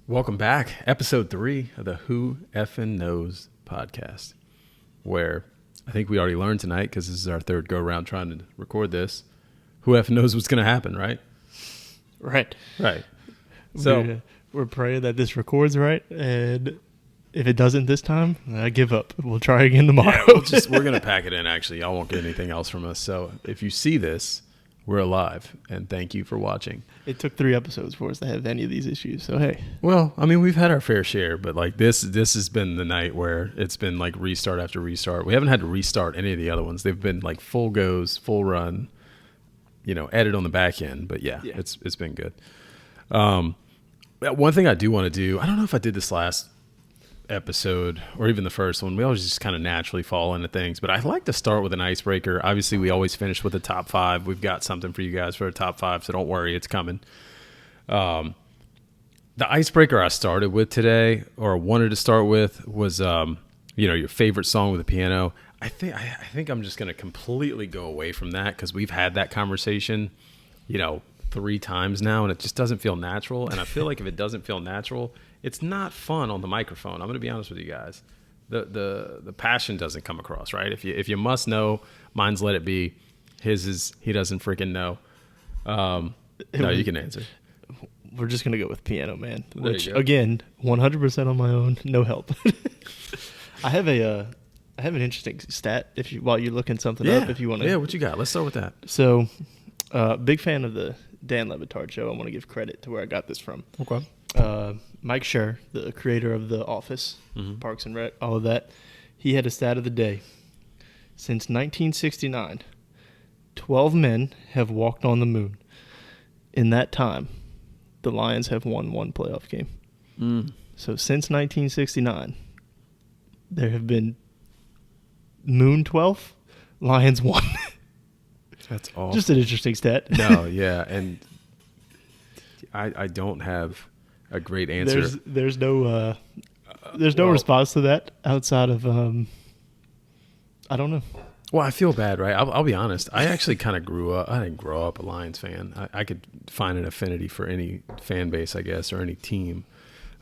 Welcome back. Episode 3 of the Who F'n Kneauxs podcast, where I think we already learned tonight, because this is our third go-around trying to record this, who F'n knows what's going to happen, right? Right. So we're praying that this records right, and if it doesn't this time, I give up. We'll try again tomorrow. Yeah, we're going to pack it in, actually. Y'all won't get anything else from us. So if you see this, we're alive, and thank you for watching. It took 3 episodes for us to have any of these issues, so hey. Well, I mean, we've had our fair share, but like this has been the night where it's been like restart after restart. We haven't had to restart any of the other ones. They've been like full goes, full run, edit on the back end. But yeah. It's been good. One thing I do want to do, I don't know if I did this last episode or even the first one. We always just kind of naturally fall into things, but I like to start with an icebreaker. Obviously, we always finish with a top 5. We've got something for you guys for a top 5, so don't worry, it's coming. The icebreaker I started with today, or wanted to start with, was your favorite song with the piano. I think I'm just going to completely go away from that, because we've had that conversation 3 times now, and it just doesn't feel natural. And I feel like if it doesn't feel natural, it's not fun on the microphone. I'm going to be honest with you guys. The passion doesn't come across, right? If you must know, mine's Let It Be. His is He Doesn't Freaking Know. No, you can answer. We're just going to go with Piano Man, There which, you go. again, 100% on my own, no help. I have an interesting stat while you're looking something up, if you want to. Yeah, what you got? Let's start with that. So, big fan of the Dan Le Batard show. I want to give credit to where I got this from. Okay. Mike Schur, the creator of The Office, Mm-hmm. Parks and Rec, all of that, he had a stat of the day. Since 1969, 12 men have walked on the moon. In that time, the Lions have won 1 playoff game. So since 1969, there have been Moon 12, Lions 1. That's all. Just an interesting stat. No, yeah, and I don't have a great answer. There's no response to that outside of I don't know. Well, I feel bad, right? I'll be honest. I actually kind of grew up. I didn't grow up a Lions fan. I could find an affinity for any fan base, I guess, or any team.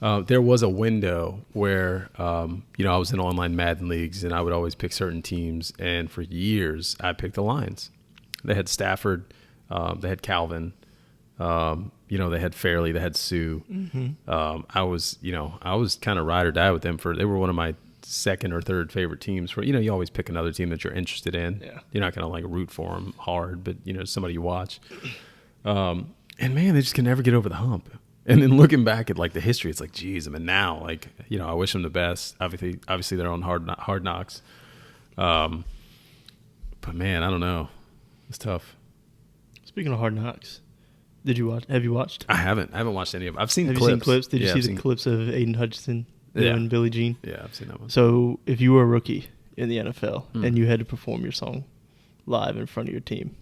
There was a window where, I was in online Madden leagues, and I would always pick certain teams. And for years, I picked the Lions. They had Stafford. They had Calvin. They had Fairley. They had Sue. Mm-hmm. I was kind of ride or die with them. They were one of my second or third favorite teams. For you always pick another team that you're interested in. Yeah. You're not gonna like root for them hard, but somebody you watch. And man, they just can never get over the hump. And then looking back at like the history, it's like, geez, I mean, now like I wish them the best. Obviously they're on hard knocks. But man, I don't know. It's tough. Speaking of Hard Knocks, have you watched? I haven't watched any of them. I've seen Have clips. you seen clips? Did you see the seen clips of Aiden Hutchinson Yeah. and Billie Jean? Yeah, I've seen that one. So if you were a rookie in the NFL and you had to perform your song live in front of your team,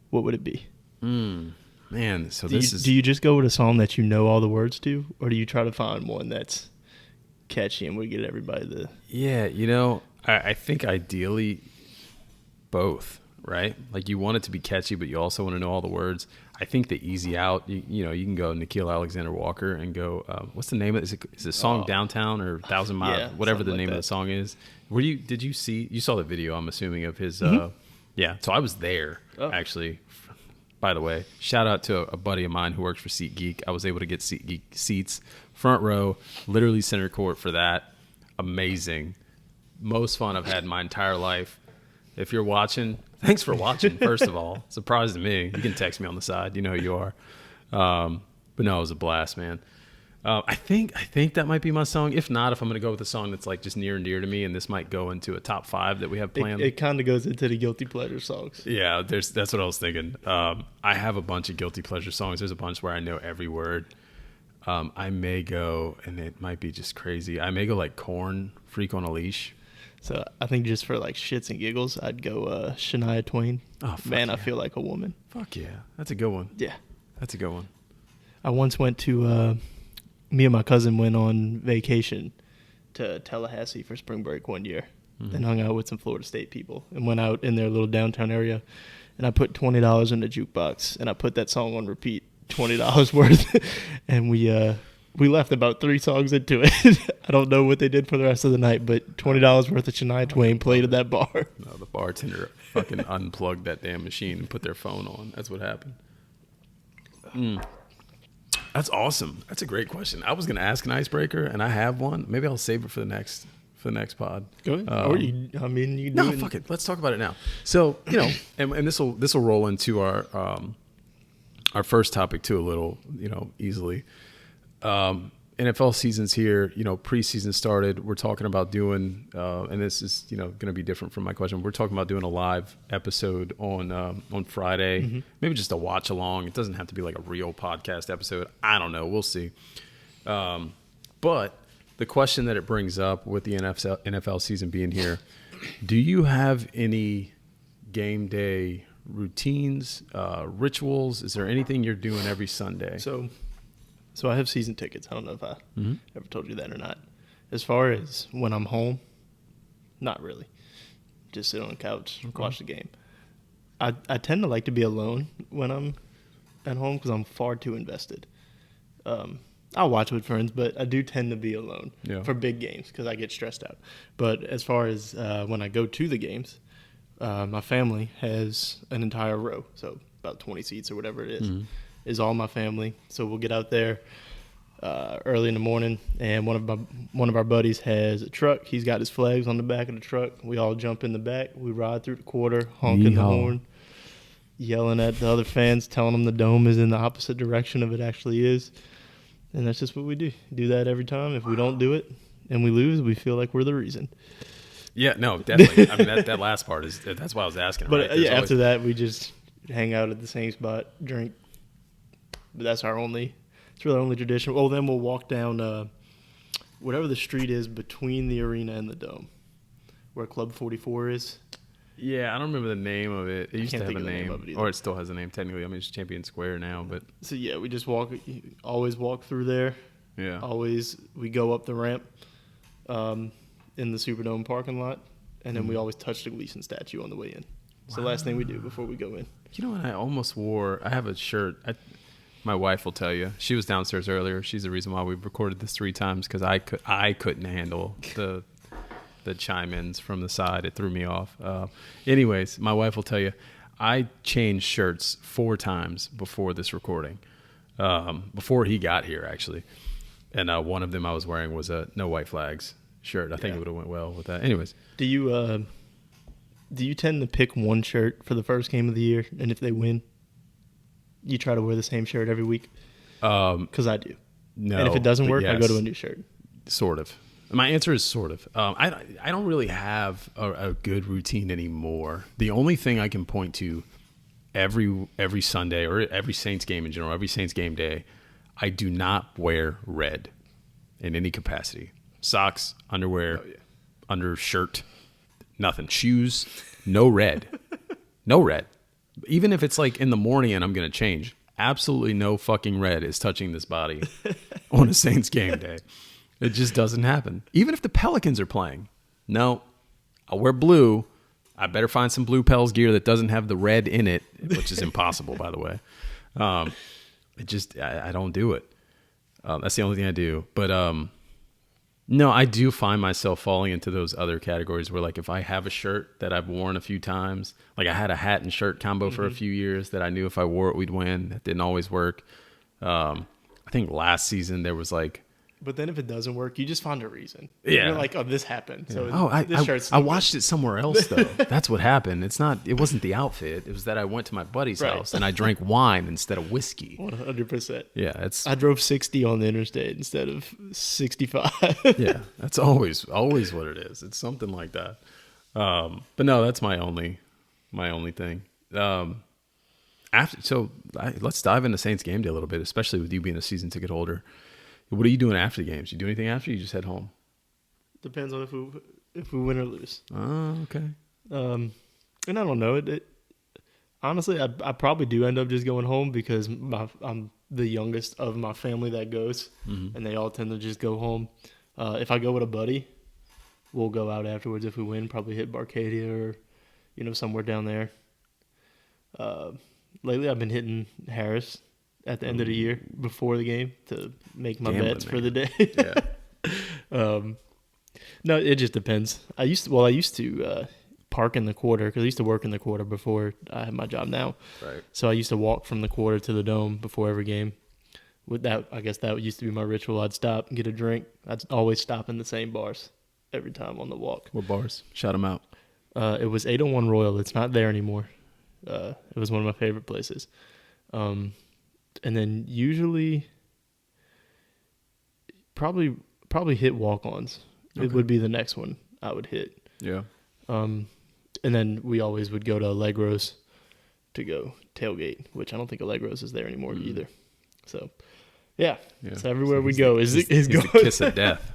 what would it be? Man, so Do you just go with a song that you know all the words to, or do you try to find one that's catchy and would get everybody the... Yeah, I think ideally both, right? Like you want it to be catchy, but you also want to know all the words. I think the easy out, you can go Nikhil Alexander-Walker and go, what's the name of it? Is it song Downtown or 1,000 Miles? Yeah, whatever the something like name of that. the song is. You saw the video, I'm assuming, of his, yeah. So I was there, actually. By the way, shout out to a buddy of mine who works for SeatGeek. I was able to get SeatGeek seats, front row, literally center court for that. Amazing. Most fun I've had in my entire life. If you're watching, thanks for watching, first of all. Surprise to me. You can text me on the side. You know who you are. But no, it was a blast, man. I think that might be my song. If not, if I'm going to go with a song that's like just near and dear to me, and this might go into a top 5 that we have planned. It kind of goes into the guilty pleasure songs. Yeah, that's what I was thinking. I have a bunch of guilty pleasure songs. There's a bunch where I know every word. I may go, and it might be just crazy, I may go like Korn, Freak on a Leash. So I think just for like shits and giggles, I'd go Shania Twain. Oh, fuck Man, yeah. I Feel Like a Woman. Fuck yeah. That's a good one. Yeah. That's a good one. I once went to, me and my cousin went on vacation to Tallahassee for spring break one year and hung out with some Florida State people and went out in their little downtown area. And I put $20 in the jukebox and I put that song on repeat, $20 worth. And we We left about 3 songs into it. I don't know what they did for the rest of the night, but $20 worth of Shania Twain played at that bar. No, the bartender fucking unplugged that damn machine and put their phone on. That's what happened. That's awesome. That's a great question. I was going to ask an icebreaker, and I have one. Maybe I'll save it for the next pod. Go ahead. Or you do No, it. fuck it. Let's talk about it now. So, and this will roll into our first topic too a little, easily. NFL season's here. Preseason started. We're talking about doing, and this is going to be different from my question. We're talking about doing a live episode on Friday, maybe just a watch along. It doesn't have to be like a real podcast episode. I don't know. We'll see. But the question that it brings up with the NFL season being here, do you have any game day routines, rituals? Is there anything you're doing every Sunday? So I have season tickets. I don't know if I ever told you that or not. As far as when I'm home, not really. Just sit on the couch, watch the game. I tend to like to be alone when I'm at home because I'm far too invested. I'll watch with friends, but I do tend to be alone for big games because I get stressed out. But as far as when I go to the games, my family has an entire row, so about 20 seats or whatever it is all my family. So we'll get out there early in the morning, and one of our buddies has a truck. He's got his flags on the back of the truck. We all jump in the back. We ride through the quarter, honking the horn, yelling at the other fans, telling them the dome is in the opposite direction of it actually is. And that's just what we do. Do that every time. If we don't do it and we lose, we feel like we're the reason. Yeah, no, definitely. I mean, that last part that's why I was asking. But right? after that, we just hang out at the same spot, drink. But that's it's really our only tradition. Oh, then we'll walk down whatever the street is between the arena and the dome, where Club 44 is. Yeah, I don't remember the name of it. It used to have a name, or it it still has a name technically. I mean, it's Champion Square now, but so yeah, we just always walk through there. Yeah, we go up the ramp in the Superdome parking lot, and then we always touch the Gleason statue on the way in. It's the last thing we do before we go in. You know what? I have a shirt. My wife will tell you. She was downstairs earlier. She's the reason why we've recorded this 3 times because I couldn't handle the chime-ins from the side. It threw me off. Anyways, my wife will tell you, I changed shirts 4 times before this recording, before he got here, actually. And one of them I was wearing was a No White Flags shirt. I think it would have went well with that. Anyways. Do you tend to pick one shirt for the first game of the year, and if they win, you try to wear the same shirt every week? Because I do. No. And if it doesn't work, yes. I go to a new shirt. Sort of. My answer is sort of. I don't really have a good routine anymore. The only thing I can point to every Sunday or every Saints game in general, every Saints game day, I do not wear red in any capacity. Socks, underwear, undershirt, nothing. Shoes, no red. No red. Even if it's like in the morning and I'm going to change, absolutely no fucking red is touching this body on a Saints game day. It just doesn't happen. Even if the Pelicans are playing. No, I'll wear blue. I better find some blue Pels gear that doesn't have the red in it, which is impossible, by the way. I don't do it. That's the only thing I do. But no, I do find myself falling into those other categories where, like, if I have a shirt that I've worn a few times, like I had a hat and shirt combo for a few years that I knew if I wore it, we'd win. That didn't always work. I think last season there was like, but then if it doesn't work, you just find a reason. Yeah. You're like, oh, this happened. So this shirt's I watched it somewhere else though. That's what happened. It wasn't the outfit. It was that I went to my buddy's house and I drank wine instead of whiskey. 100%. Yeah, I drove 60 on the interstate instead of 65. Yeah, that's always what it is. It's something like that. But no, that's my only thing. Let's dive into Saints game day a little bit, especially with you being a season ticket holder. What are you doing after the games? You do anything after? Or you just head home? Depends on if we win or lose. Oh, okay. And I don't know. Honestly, I probably do end up just going home because I'm the youngest of my family that goes, and they all tend to just go home. If I go with a buddy, we'll go out afterwards. If we win, probably hit Barcadia or somewhere down there. Lately, I've been hitting Harris at the end of the year before the game to make my Gambling, bets for man. the day. Yeah. No, it just depends. I used to park in the quarter because I used to work in the quarter before I had my job now. Right. So I used to walk from the quarter to the dome before every game. With that, I guess that used to be my ritual. I'd stop and get a drink. I'd always stop in the same bars every time on the walk. What bars? Shout them out. It was 801 Royal. It's not there anymore. It was one of my favorite places. And then usually probably hit walk-ons. Okay. It would be the next one I would hit. Yeah. And then we always would go to Allegro's to go tailgate, which I don't think Allegro's is there anymore either. So, yeah. So everywhere we go is the going. kiss of death.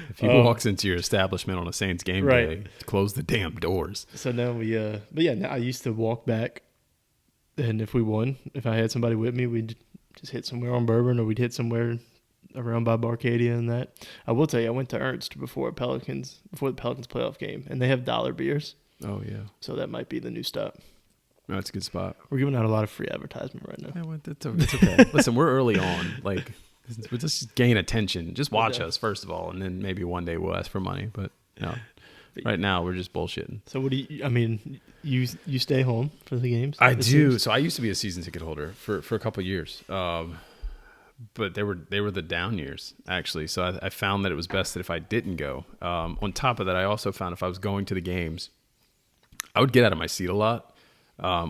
If he walks into your establishment on a Saints game day, close the damn doors. So now now I used to walk back, and if we won, if I had somebody with me, we'd just hit somewhere on Bourbon, or we'd hit somewhere around by Barcadia and that. I will tell you, I went to Ernst before the Pelicans playoff game, and they have dollar beers. Oh, yeah. So that might be the new stop. That's a good spot. We're giving out a lot of free advertisement right now. Yeah, well, it's okay. Listen, we're early on. Like, we'll just gain attention. Just watch us, first of all, and then maybe one day we'll ask for money. But no, right now we're just bullshitting. So what do you stay home for the games? I do. So I used to be a season ticket holder for a couple of years. But they were the down years, actually. So I found that it was best that if I didn't go. On top of that, I also found if I was going to the games, I would get out of my seat a lot,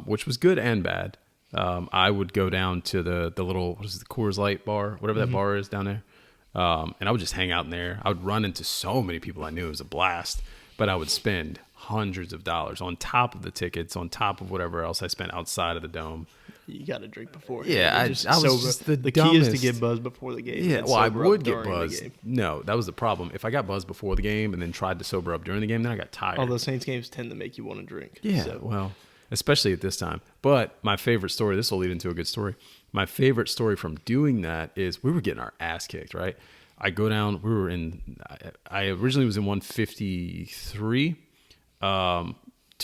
which was good and bad. I would go down to the little, what is it, the Coors Light bar, whatever that bar is down there. And I would just hang out in there. I would run into so many people I knew. It was a blast. But I would spend hundreds of dollars on top of the tickets, on top of whatever else I spent outside of the dome. You got to drink before. Yeah, I was just the key dumbest. is to get buzzed before the game. Yeah, well, I would get during buzzed. No, that was the problem. If I got buzzed before the game and then tried to sober up during the game, then I got tired. All those Saints games tend to make you want to drink. Yeah, well, especially at this time. But my favorite story, this will lead into a good story. My favorite story from doing that is we were getting our ass kicked, right? I go down, I originally was in 153. 2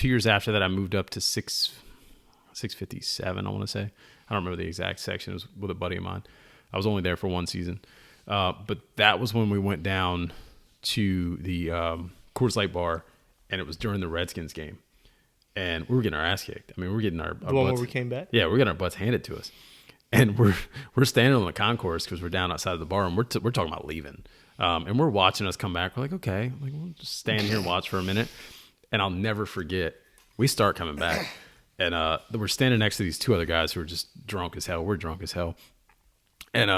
years after that, I moved up to 657, I want to say. I don't remember the exact section. It was with a buddy of mine. I was only there for one season. But that was when we went down to the Coors Light bar, and it was during the Redskins game. And we were getting our ass kicked. I mean, we were getting our the one butts, where we came back? Yeah, we're getting our butts handed to us. And we're standing on the concourse because we're down outside of the bar, and we're talking about leaving. And we're watching us come back. We're like, okay, we'll just stand here and watch for a minute. And I'll never forget, we start coming back. And we're standing next to these two other guys who are just drunk as hell. We're drunk as hell. And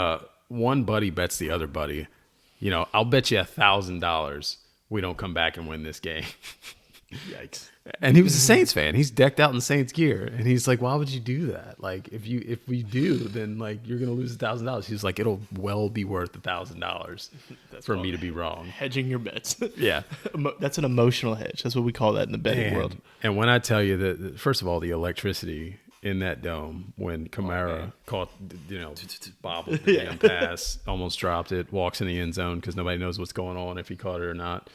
one buddy bets the other buddy, I'll bet you $1,000 we don't come back and win this game. Yikes. And he was a Saints fan. He's decked out in Saints gear. And he's like, why would you do that? Like, if we do, then you're going to lose $1,000. He's like, it'll well be worth $1,000 for me to be wrong. Hedging your bets. Yeah. That's an emotional hedge. That's what we call that in the betting world. And when I tell you that, first of all, the electricity in that dome when Kamara caught, bobbled the damn pass, almost dropped it, walks in the end zone because nobody knows what's going on if he caught it or not.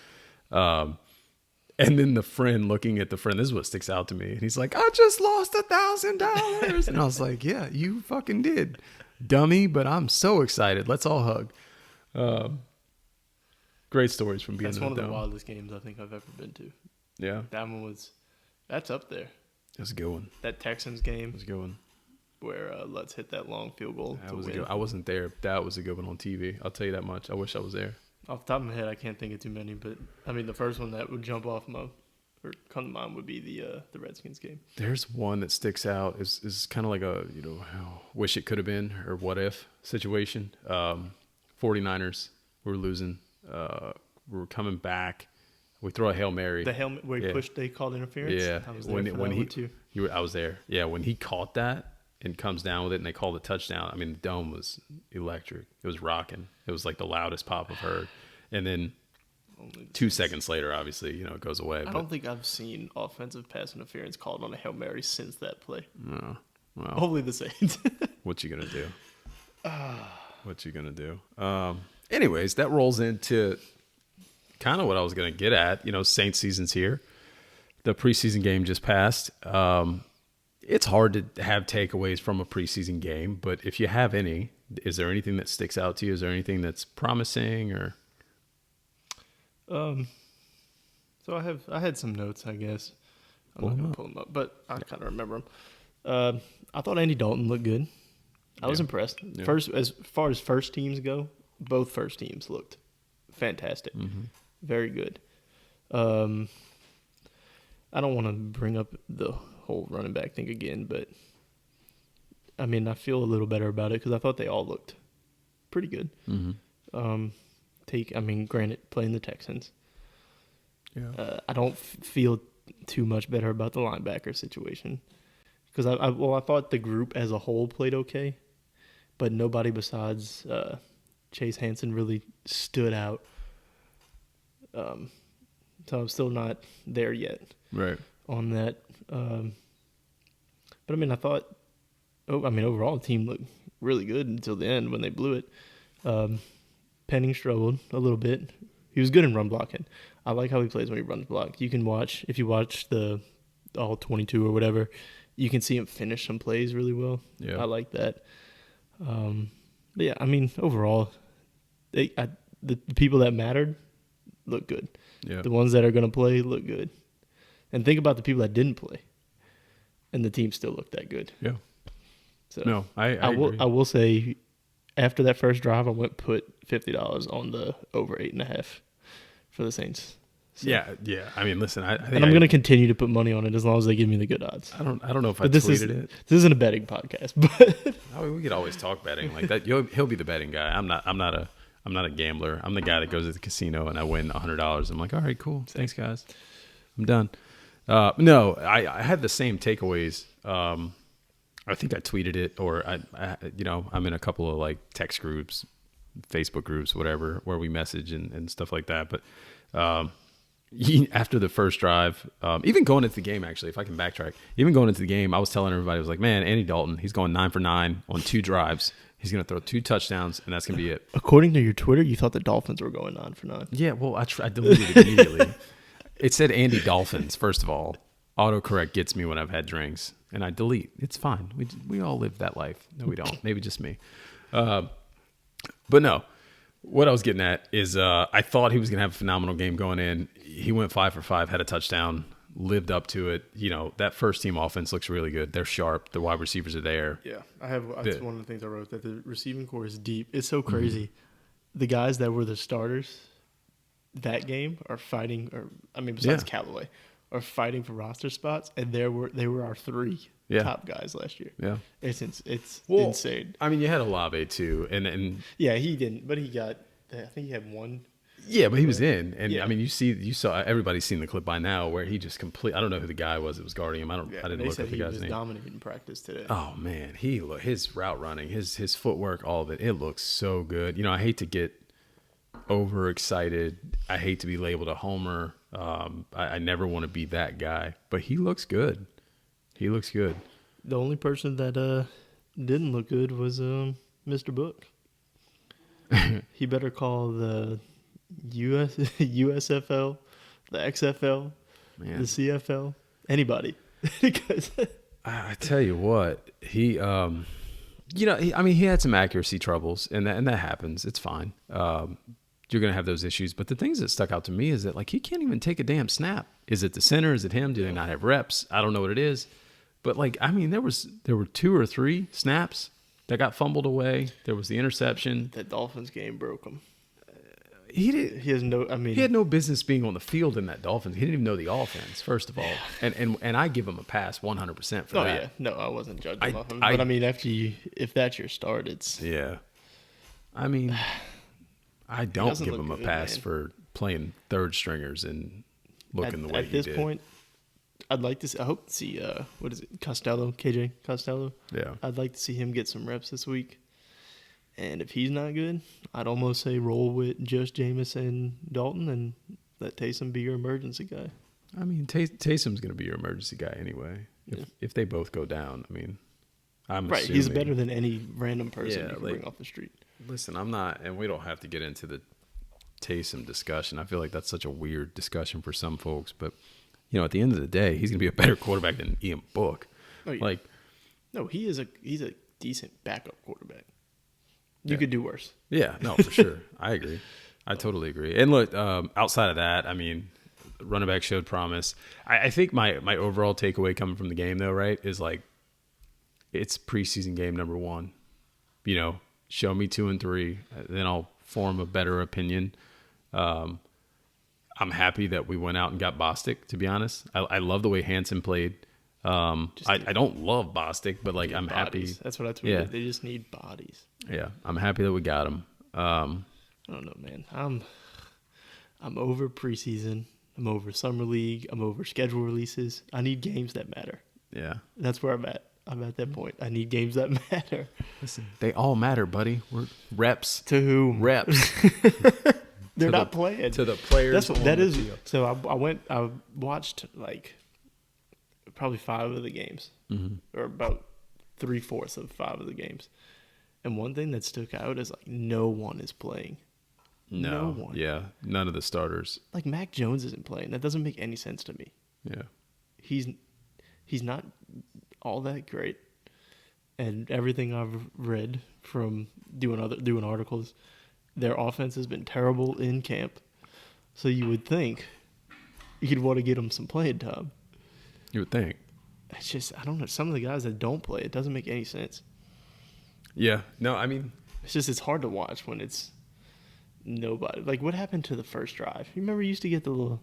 And then the friend looking at the friend, this is what sticks out to me. And he's like, I just lost $1,000. And I was like, yeah, you fucking did, dummy. But I'm so excited. Let's all hug. Great stories from being in the dome. That's one of the wildest games I think I've ever been to. Yeah. That's up there. That's a good one. That Texans game. That's a good one. Where let's hit that long field goal to win. I wasn't there. That was a good one on TV. I'll tell you that much. I wish I was there. Off the top of my head, I can't think of too many, but I mean, the first one that would jump off or come to mind would be the Redskins game. There's one that sticks out. Is kind of like a wish it could have been or what if situation. 49ers were losing. We were coming back. We throw a Hail Mary. The Hail where he pushed, they called interference. Yeah, I was there when he too. I was there. Yeah, when he caught that and comes down with it, and they called the touchdown. I mean, the dome was electric. It was rocking. It was like the loudest pop I've heard. And then 2 seconds later, obviously, it goes away. I don't think I've seen offensive pass interference called on a Hail Mary since that play. Oh, well, hopefully the Saints. What you gonna do? What you gonna do? Anyways, that rolls into kind of what I was gonna get at. Saints season's here. The preseason game just passed. It's hard to have takeaways from a preseason game, but if you have any, is there anything that sticks out to you? Is there anything that's promising or? So I had some notes, I guess. I'm not going to pull them up, but I kind of remember them. I thought Andy Dalton looked good. I was impressed. Yeah. As far as first teams go, both first teams looked fantastic. Mm-hmm. Very good. I don't want to bring up the whole running back thing again, but I mean, I feel a little better about it because I thought they all looked pretty good. Mm-hmm. Granted, playing the Texans. Yeah. I don't feel too much better about the linebacker situation because I thought the group as a whole played okay, but nobody besides Chase Hansen really stood out. So I'm still not there yet. Right. On that. But I mean, overall the team looked really good until the end when they blew it. Penning struggled a little bit. He was good in run blocking. I like how he plays when he runs block. You can watch, if you watch the all 22 or whatever, you can see him finish some plays really well. Yeah. I like that. But yeah, I mean, overall, the people that mattered look good. Yeah. The ones that are going to play look good. And think about the people that didn't play. And the team still looked that good. Yeah. So no, I will say, after that first drive, I put $50 on the over 8.5 for the Saints. So. Yeah. I mean, listen, I'm going to continue to put money on it as long as they give me the good odds. I don't know if I tweeted it. This isn't a betting podcast, but we could always talk betting like that. He'll be the betting guy. I'm not a gambler. I'm the guy that goes to the casino and I win $100. I'm like, all right, cool. Thanks, guys. I'm done. No, I had the same takeaways. I think I tweeted it, or I'm in a couple of like text groups, Facebook groups, whatever, where we message and stuff like that. But after the first drive, even going into the game, actually, if I can backtrack, even going into the game, I was telling everybody, I was like, man, Andy Dalton, he's going 9 for 9 on 2 drives. He's going to throw 2 touchdowns, and that's going to be it. According to your Twitter, you thought the Dolphins were going 9 for 9. Yeah, well, I deleted it immediately. It said Andy Dolphins, first of all. Autocorrect gets me when I've had drinks, and I delete. It's fine. We all live that life. No, we don't. Maybe just me. But no, what I was getting at is I thought he was going to have a phenomenal game going in. He went 5 for 5, had a touchdown, lived up to it. That first team offense looks really good. They're sharp. The wide receivers are there. Yeah, that's one of the things I wrote, that the receiving core is deep. It's so crazy. Mm-hmm. The guys that were the starters that game are fighting, besides Callaway, are fighting for roster spots, and they were our 3 top guys last year. Yeah, it's insane. I mean, you had Olave too, and yeah, he didn't, but he got. I think he had one. Yeah, but he was in, and I mean, you saw everybody's seen the clip by now where he just I don't know who the guy was that was guarding him. I didn't look at the guy's name. He was dominating in practice today. Oh man, his route running, his footwork, all of it looks so good. I hate to get overexcited. I hate to be labeled a homer. I never want to be that guy, but he looks good. The only person that didn't look good was Mr. Book. He better call the USFL, the XFL, the CFL, anybody. Because I tell you what, he he had some accuracy troubles, and that happens. It's fine. You're going to have those issues. But the things that stuck out to me is that, like, he can't even take a damn snap. Is it the center? Is it him? Do they not have reps? I don't know what it is. But, like, I mean, there were 2 or 3 snaps that got fumbled away. There was the interception. That Dolphins game broke him. He had no business being on the field in that Dolphins. He didn't even know the offense, first of all. And I give him a pass 100% for that. Yeah. No, I wasn't judging off him. But I mean, if that's your start, it's... Yeah. I mean... I don't give him a pass for playing third stringers and looking the way he did. At this point, I hope to see, what is it, KJ Costello? Yeah. I'd like to see him get some reps this week. And if he's not good, I'd almost say roll with just Jameis and Dalton and let Taysom be your emergency guy. I mean, Taysom's going to be your emergency guy anyway. If they both go down, I mean, I'm assuming. He's better than any random person you can bring off the street. Listen, I'm not, and we don't have to get into the Taysom discussion. I feel like that's such a weird discussion for some folks, but at the end of the day, he's going to be a better quarterback than Ian Book. Oh, yeah. Like, No, he's a decent backup quarterback. You could do worse. yeah, no, for sure. I agree. I totally agree. And look, outside of that, I mean, running back showed promise. I think my overall takeaway coming from the game, though, right, is like it's preseason game number 1. You know, show me 2 and 3, then I'll form a better opinion. I'm happy that we went out and got Bostic, to be honest. I love the way Hansen played. I don't love Bostic, but like I'm bodies. happy. That's what I tweeted. Yeah. They just need bodies. Yeah, I'm happy that we got him. I don't know, man. I'm over preseason. I'm over summer league. I'm over schedule releases. I need games that matter. Yeah. That's where I'm at. I'm at that point. I need games that matter. Listen, they all matter, buddy. We're reps. To whom? Reps. They're not playing. To the players. That's what that on the is. field. So I watched like probably 5 of the games, or about 3/4 of 5 of the games. And one thing that stuck out is like no one is playing. No one. Yeah, none of the starters. Like Mac Jones isn't playing. That doesn't make any sense to me. Yeah. He's not all that great. And everything I've read from doing articles, their offense has been terrible in camp. So you would think you'd want to get them some playing time. You would think. It's just, I don't know. Some of the guys that don't play, it doesn't make any sense. Yeah. No, I mean, It's hard to watch when it's nobody. Like, what happened to the first drive? You remember you used to get the little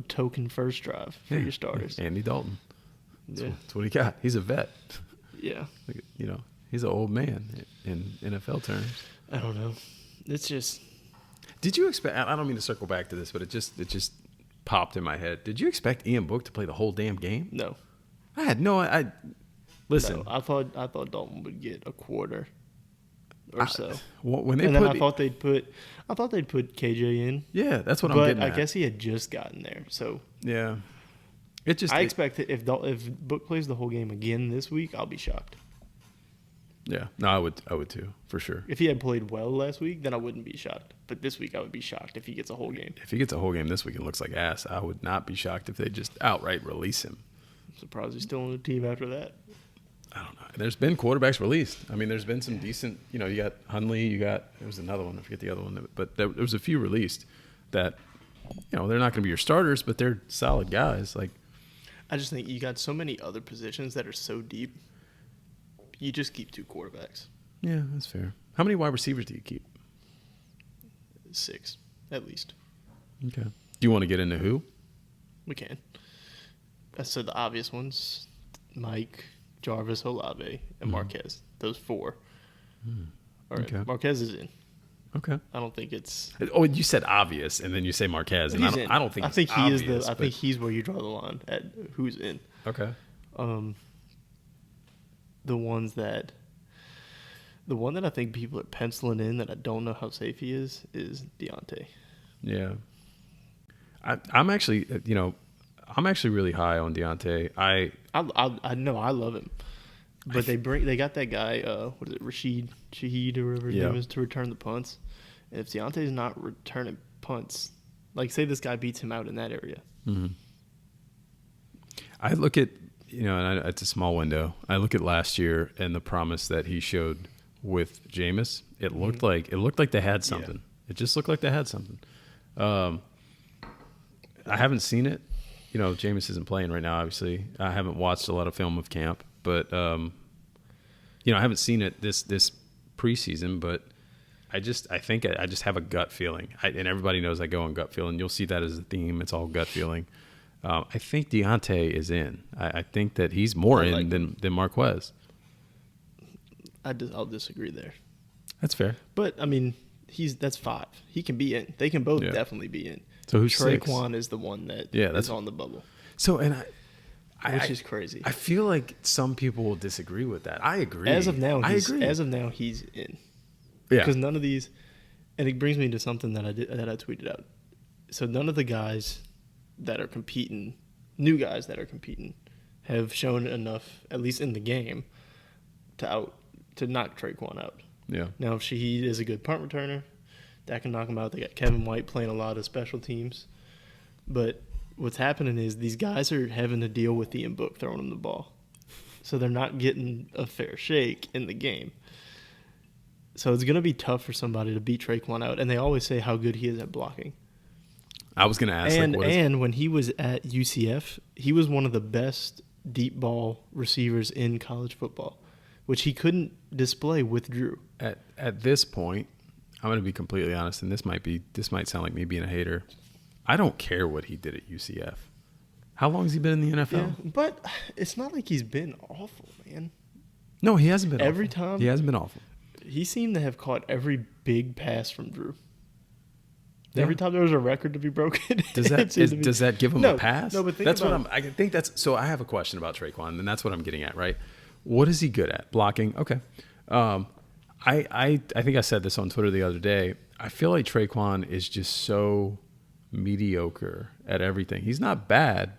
token first drive for your starters. Andy Dalton. Yeah. That's what he got. He's a vet. Yeah. You know, he's an old man in NFL terms. I don't know. It's just. Did you expect? I don't mean to circle back to this, but it just popped in my head. Did you expect Ian Book to play the whole damn game? No. I had no. I listen. No, I thought Dalton would get a quarter or so. When they and put, then I thought they'd put KJ in. Yeah, that's what I'm But getting I at. guess he had just gotten there, so Yeah. It just. I expect that if Book plays the whole game again this week, I'll be shocked. Yeah. No, I would too, for sure. If he had played well last week, then I wouldn't be shocked. But this week, I would be shocked if he gets a whole game. If he gets a whole game this week and looks like ass, I would not be shocked if they just outright release him. I'm surprised he's still on the team after that. I don't know. There's been quarterbacks released. I mean, there's been some decent, you got Hundley, there was another one, I forget the other one, but there was a few released that, they're not going to be your starters, but they're solid guys. Like, I just think you got so many other positions that are so deep. You just keep 2 quarterbacks. yeah, that's fair. How many wide receivers do you keep? 6, at least. Okay. Do you want to get into who? We can. So the obvious ones, Mike, Jarvis, Olave, and Marquez. Those 4. All right, Okay. Marquez is in. Okay. I don't think it's. Oh, you said obvious, and then you say Marquez, and I don't think. I think it's he obvious, is I think he's where you draw the line at who's in. Okay. The one that I think people are penciling in that I don't know how safe he is Deontay. Yeah. I'm actually, I'm actually really high on Deontay. I know I love him, but they got that guy. What is it, Rashid Shaheed or whatever his name is, to return the punts. And if Deontay's not returning punts, like say this guy beats him out in that area. Mm-hmm. I look at, and it's a small window. I look at last year and the promise that he showed with Jameis. It looked like they had something. Yeah. It just looked like they had something. I haven't seen it. Jameis isn't playing right now, obviously. I haven't watched a lot of film of camp, but I haven't seen it this preseason, but I think I just have a gut feeling. And everybody knows I go on gut feeling. You'll see that as a theme. It's all gut feeling. I think Deontay is in. I think that he's more in than Marquez. I'll disagree there. That's fair. But I mean, that's 5. He can be in. They can both definitely be in. So who's Traquan is the one that is on the bubble. So which is crazy. I feel like some people will disagree with that. I agree. As of now, agree. As of now, he's in. Yeah. Because none of these, and it brings me to something that I tweeted out. So none of the guys that are competing, new guys that are competing, have shown enough, at least in the game, to knock Traquan out. Yeah. Now, if Shaheed is a good punt returner, that can knock him out. They got Kevin White playing a lot of special teams. But what's happening is these guys are having to deal with Ian Book throwing them the ball. so they're not getting a fair shake in the game. So it's going to be tough for somebody to beat Traquan out, and they always say how good he is at blocking. I was going to ask, and when he was at UCF, he was one of the best deep ball receivers in college football, which he couldn't display with Drew. At this point, I'm going to be completely honest, and this might sound like me being a hater. I don't care what he did at UCF. How long has he been in the NFL? Yeah, but it's not like he's been awful, man. No, he hasn't been every awful. time He hasn't been awful. He seemed to have caught every big pass from Drew. Yeah. Every time there was a record to be broken. Does that give him a pass? No, but so I have a question about Traquan, and that's what I'm getting at, right? What is he good at? Blocking. Okay. I think I said this on Twitter the other day. I feel like Traquan is just so mediocre at everything. He's not bad.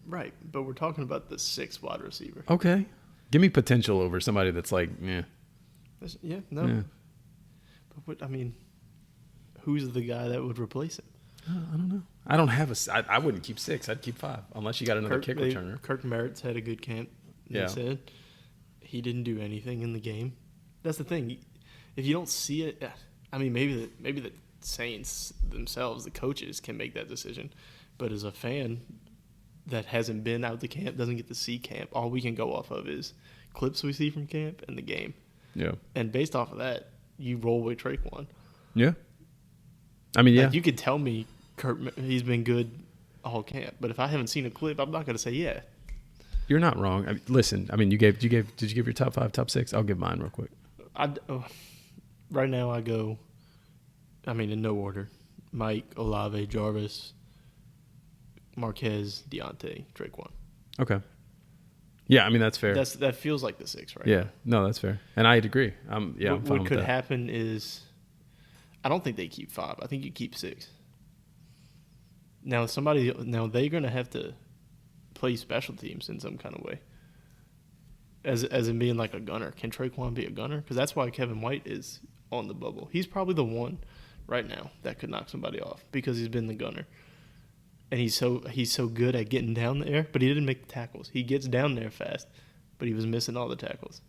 Right, but we're talking about the 6th wide receiver. Okay. Give me potential over somebody that's like, Yeah, no. Yeah. But who's the guy that would replace him? I don't know. I don't have I wouldn't keep 6. I'd keep 5 unless you got another kick returner. Kirk Merritt's had a good camp. Yeah. They said he didn't do anything in the game. That's the thing. If you don't see it, maybe the Saints themselves, the coaches, can make that decision. But as a fan that hasn't been out to camp, doesn't get to see camp, all we can go off of is clips we see from camp and the game. Yeah. And based off of that, you roll with Traquan. Yeah. Yeah. Like, you could tell me he's been good all camp, but if I haven't seen a clip, I'm not going to say yeah. You're not wrong. Listen, did you give your top 5, top 6? I'll give mine real quick. Right now I go, in no order: Mike, Olave, Jarvis, Marquez, Deontay, Traquan. Okay. Yeah, that's fair. That feels like the 6, right? Yeah, no, that's fair, and I'd agree. I'm fine what with could that. happen is, I don't think they keep 5. I think you keep 6. Now they're going to have to play special teams in some kind of way. As in being like a gunner. Can Traquan be a gunner? Because that's why Kevin White is on the bubble. He's probably the one right now that could knock somebody off because he's been the gunner. And he's so good at getting down there, but he didn't make the tackles. He gets down there fast, but he was missing all the tackles.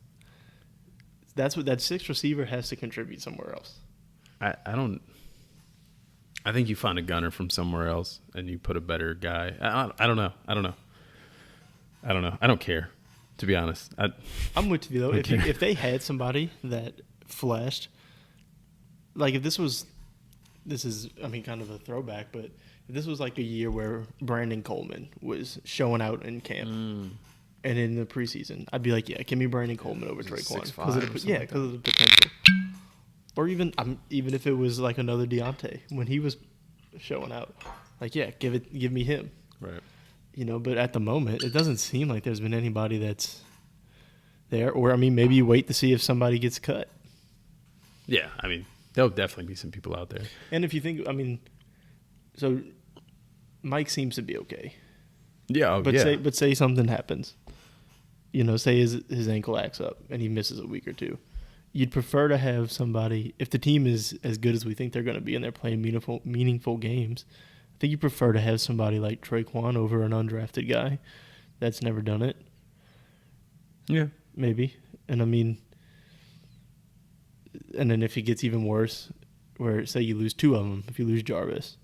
That's what that 6th receiver has to contribute somewhere else. I think you find a gunner from somewhere else and you put a better guy. I don't know. I don't care, to be honest. I'm with you, though. If they had somebody that flashed, like if this is kind of a throwback, but if this was like a year where Brandon Coleman was showing out in camp and in the preseason, I'd be like, yeah, give me Brandon Coleman over Traquan. Because of the potential. Or even if it was like another Deontay when he was showing out, like, yeah, give me him. Right. But at the moment, it doesn't seem like there's been anybody that's there. Or, maybe you wait to see if somebody gets cut. Yeah, there'll definitely be some people out there. And if you think, so Mike seems to be okay. Yeah, but say something happens. Say his ankle acts up and he misses a week or two. You'd prefer to have somebody, if the team is as good as we think they're going to be and they're playing meaningful games, I think you prefer to have somebody like Traquan over an undrafted guy that's never done it. Yeah. Maybe. And and then if it gets even worse, where say you lose 2 of them, if you lose Jarvis,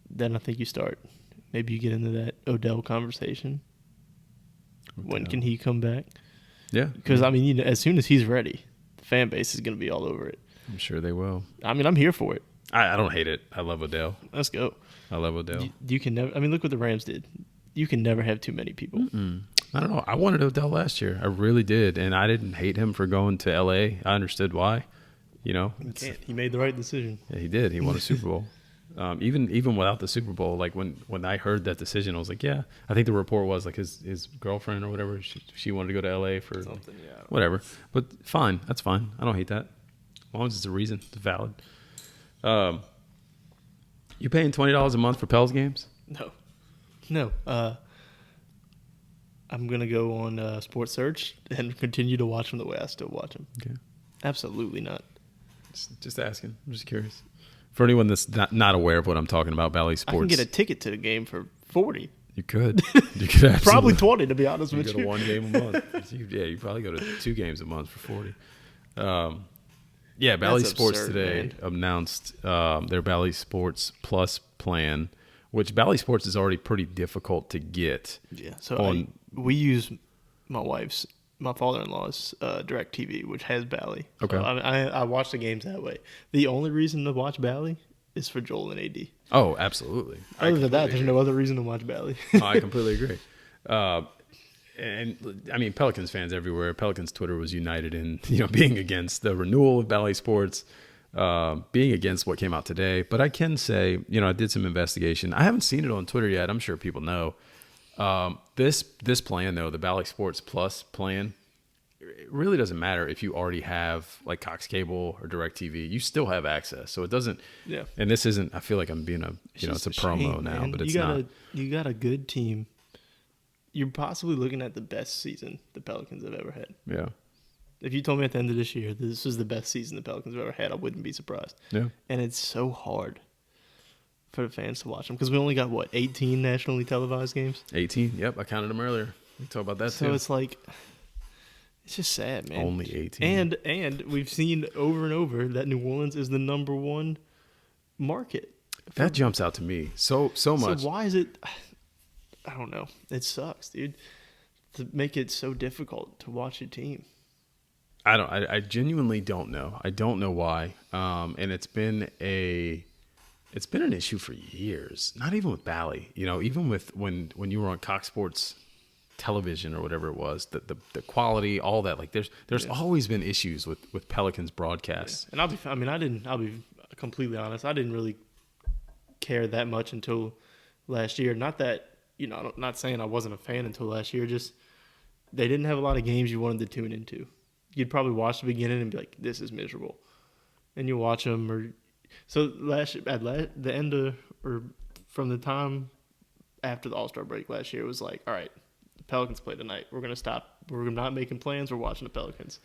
then I think you start. Maybe you get into that Odell conversation. When can he come back? Yeah. Because, as soon as he's ready, the fan base is going to be all over it. I'm sure they will. I'm here for it. I don't hate it. I love Odell. Let's go. I love Odell. You can never. Look what the Rams did. You can never have too many people. I don't know. I wanted Odell last year. I really did, and I didn't hate him for going to L.A. I understood why. He made the right decision. Yeah, he did. He won a Super Bowl. Even without the Super Bowl, like when I heard that decision, I was like, yeah. I think the report was like his girlfriend or whatever, she wanted to go to L.A. for something. Yeah. Whatever. But fine. That's fine. I don't hate that. As long as it's a reason. It's valid. You paying $20 a month for Pels games? No. I'm going to go on Sports Search and continue to watch them the way I still watch them. Okay. Absolutely not. Just asking. I'm just curious. For anyone that's not aware of what I'm talking about, Bally Sports. I can get a ticket to the game for $40. You could absolutely. Probably 20, to be honest You with go you. to 1 game a month. You probably go to 2 games a month for 40. Bally That's Sports absurd, today man. announced their Bally Sports Plus plan, which Bally Sports is already pretty difficult to get. Yeah. So we use my father-in-law's DirecTV, which has Bally. Okay. So I watch the games that way. The only reason to watch Bally is for Joel and AD. Oh, absolutely. Other than that, there's no other reason to watch Bally. I completely agree. And I mean, Pelicans fans everywhere. Pelicans Twitter was united in being against the renewal of Bally Sports, being against what came out today. But I can say, I did some investigation. I haven't seen it on Twitter yet. I'm sure people know. This plan though, the Bally Sports Plus plan, it really doesn't matter if you already have like Cox Cable or DirecTV. You still have access, so it doesn't. Yeah. And this isn't. I feel like I'm being it's a promo shame, now, man. but it's not. You got a good team. You're possibly looking at the best season the Pelicans have ever had. Yeah. If you told me at the end of this year this was the best season the Pelicans have ever had, I wouldn't be surprised. Yeah. And it's so hard for the fans to watch them because we only got 18 nationally televised games. 18. Yep, I counted them earlier. We talk about that So too. it's like, it's just sad, man. Only 18. And we've seen over and over that New Orleans is the number one market. That jumps out to me so much. So why is it? I don't know. It sucks, dude. To make it so difficult to watch a team. I genuinely don't know. I don't know why. And it's been an issue for years. Not even with Bally. Even with when you were on Cox Sports Television or whatever it was, the quality, all that. Like there's always been issues with Pelicans broadcasts. Yeah. And I'll be completely honest. I didn't really care that much until last year. Not that, I'm not saying I wasn't a fan until last year. Just they didn't have a lot of games you wanted to tune into. You'd probably watch the beginning and be like, "This is miserable," and you watch them. So the end of or from the time after the All-Star break last year, it was like, all right, the Pelicans play tonight. We're gonna stop. We're not making plans. We're watching the Pelicans.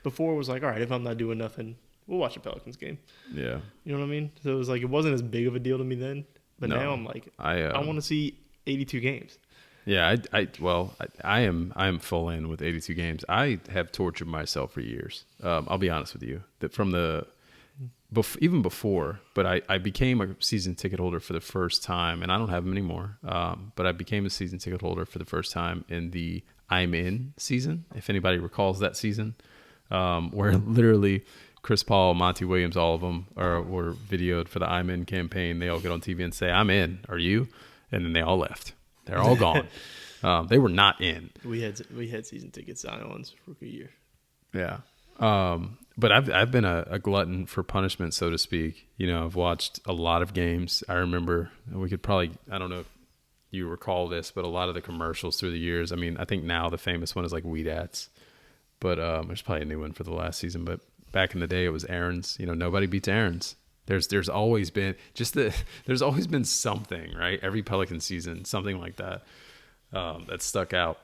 Before it was like, all right, if I'm not doing nothing, we'll watch a Pelicans game. Yeah. You know what I mean? So it was like it wasn't as big of a deal to me then, but No. now I'm like, I want to see 82 games. Yeah, I am full in with 82 games. I have tortured myself for years. I'll be honest with you. That from even before, but I became a season ticket holder for the first time, and I don't have them anymore. But I became a season ticket holder for the first time in the I'm In season, if anybody recalls that season, where literally Chris Paul, Monty Williams, all of them were videoed for the I'm In campaign. They all get on TV and say, "I'm in. Are you?" And then they all left. They're all gone. They were not in. We had season tickets Zion's rookie year. Yeah. But I've been a glutton for punishment, so to speak. I've watched a lot of games. I remember we could probably, I don't know if you recall this, but a lot of the commercials through the years. I mean, I think now the famous one is like Weedats, but there's probably a new one for the last season. But back in the day, it was Aaron's. Nobody beats Aaron's. There's always been there's always been something, right? Every Pelican season, something like that that stuck out.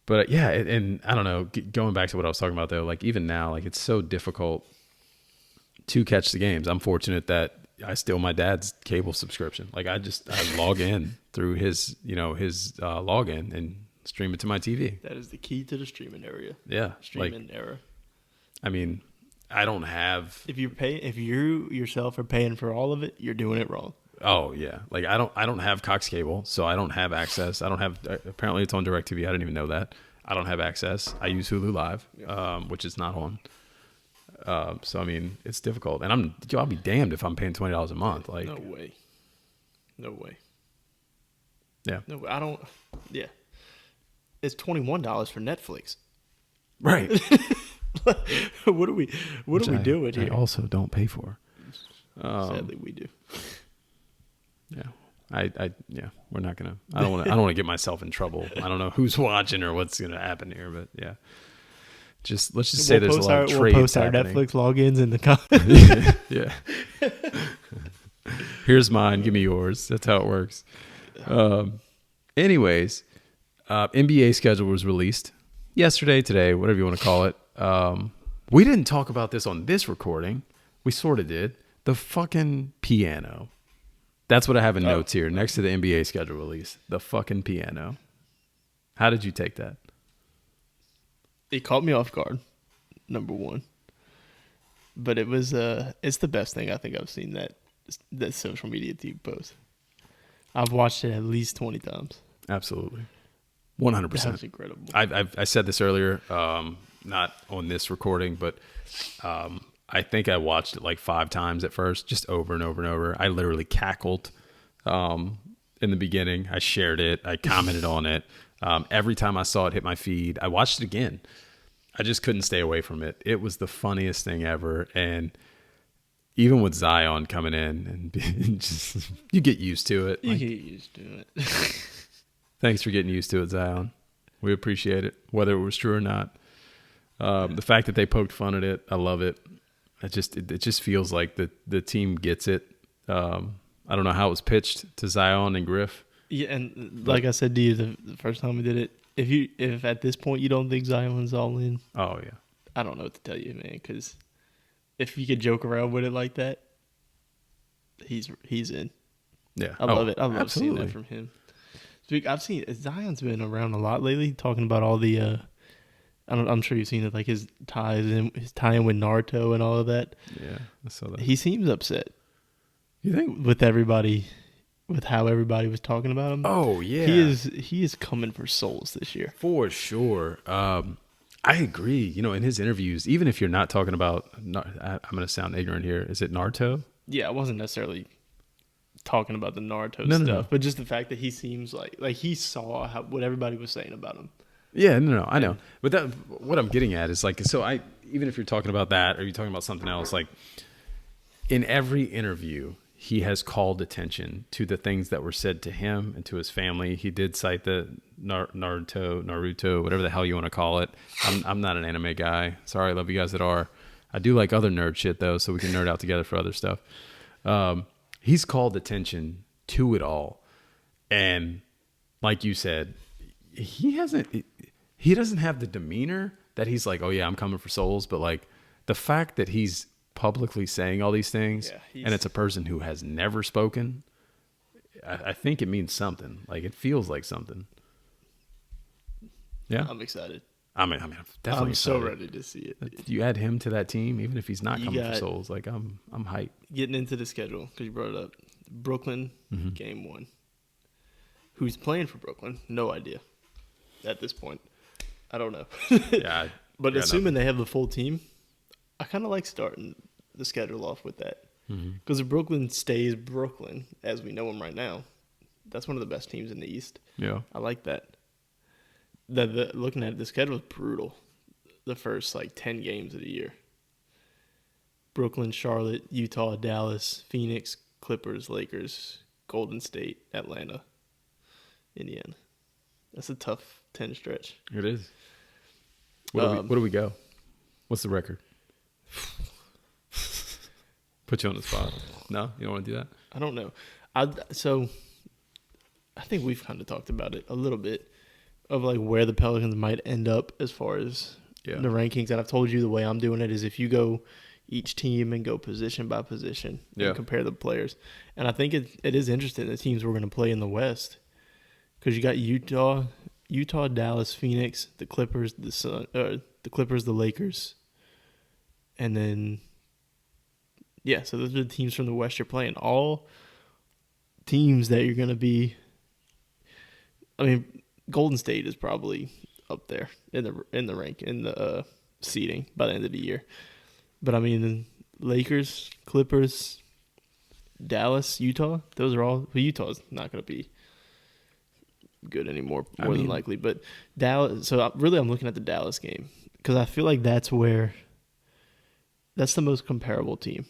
But yeah, and I don't know, going back to what I was talking about though, like even now, like it's so difficult to catch the games. I'm fortunate that I steal my dad's cable subscription. Like I log in through his login and stream it to my TV. That is the key to the streaming area. Yeah, Streaming era. I mean, I don't have. If you yourself are paying for all of it, you're doing it wrong. Oh yeah, like I don't have Cox Cable, so I don't have access. I don't have. Apparently, it's on DirecTV. I didn't even know that. I don't have access. I use Hulu Live, which is not on. So I mean, it's difficult, and I'll be damned if I'm paying $20 a month. Like no way. Yeah. No, I don't. Yeah, it's $21 for Netflix. Right. What are we doing here? I also don't pay for. Sadly, we do. Yeah. We're not gonna. I don't want to get myself in trouble. I don't know who's watching or what's gonna happen here, but yeah. Let's just say there's a lot of trades. We'll post our Netflix logins in the comments. Yeah. Here's mine. Give me yours. That's how it works. Anyways, NBA schedule was released yesterday, today, whatever you want to call it. We didn't talk about this on this recording. We sort of did. The fucking piano. That's what I have in notes here next to the NBA schedule release. The fucking piano. How did you take that? It caught me off guard, number one. But it was it's the best thing I think I've seen that social media team post. I've watched it at least 20 times. Absolutely. 100%. That's incredible. I said this earlier, not on this recording, but I think I watched it like 5 times at first, just over and over and over. I literally cackled in the beginning. I shared it. I commented on it. Every time I saw it hit my feed, I watched it again. I just couldn't stay away from it. It was the funniest thing ever. And even with Zion coming in, and just you get used to it. You get used to it. Thanks for getting used to it, Zion. We appreciate it, whether it was true or not. The fact that they poked fun at it, I love it. It just feels like the team gets it. I don't know how it was pitched to Zion and Griff. Yeah, and like I said to you the first time we did it, if at this point you don't think Zion's all in, oh yeah, I don't know what to tell you, man. Because if you could joke around with it like that, he's in. Yeah, I love it. I love absolutely. seeing that from him. I've seen Zion's been around a lot lately, talking about all the. I'm sure you've seen it, like his tie-in with Naruto and all of that. Yeah, I saw that. He seems upset. You think with everybody, with how everybody was talking about him? Oh yeah, he is coming for souls this year for sure. I agree. You know, in his interviews, even if you're not talking about, I'm going to sound ignorant here. Is it Naruto? Yeah, I wasn't necessarily talking about the Naruto stuff, no. but just the fact that he seems like he saw what everybody was saying about him. Yeah, no, I know. But what I'm getting at is like, so even if you're talking about that or you're talking about something else, like in every interview, he has called attention to the things that were said to him and to his family. He did cite the Naruto, whatever the hell you want to call it. I'm not an anime guy. Sorry, I love you guys that are. I do like other nerd shit though, so we can nerd out together for other stuff. He's called attention to it all. And like you said, he doesn't have the demeanor that he's like, oh yeah, I'm coming for souls. But like the fact that he's publicly saying all these things, and it's a person who has never spoken, I think it means something. Like it feels like something. Yeah, I'm excited. I mean, definitely. I'm so ready to see it. You add him to that team, even if he's not coming for souls. Like I'm hyped. Getting into the schedule because you brought it up. Brooklyn, game 1. Who's playing for Brooklyn? No idea. At this point, I don't know. Yeah, but assuming they have the full team, I kind of like starting the schedule off with that. Because if Brooklyn stays Brooklyn, as we know them right now, that's one of the best teams in the East. Yeah. I like that. Looking at it, the schedule is brutal. The first, 10 games of the year. Brooklyn, Charlotte, Utah, Dallas, Phoenix, Clippers, Lakers, Golden State, Atlanta, Indiana. That's a tough 10 stretch. It is. Where do we go? What's the record? Put you on the spot. No? You don't want to do that? I don't know. So I think we've kind of talked about it a little bit of where the Pelicans might end up as far as the rankings. And I've told you the way I'm doing it is if you go each team and go position by position and compare the players. And I think it is interesting the teams we're going to play in the West because you got Utah, Dallas, Phoenix, the Clippers, the Lakers, and then so those are the teams from the West you're playing. All teams that you're going to be. I mean, Golden State is probably up there in the seeding by the end of the year. But I mean, Lakers, Clippers, Dallas, Utah. Those are all. Well, Utah's not going to be good anymore, more than likely. But Dallas. So I'm looking at the Dallas game because I feel like that's the most comparable team.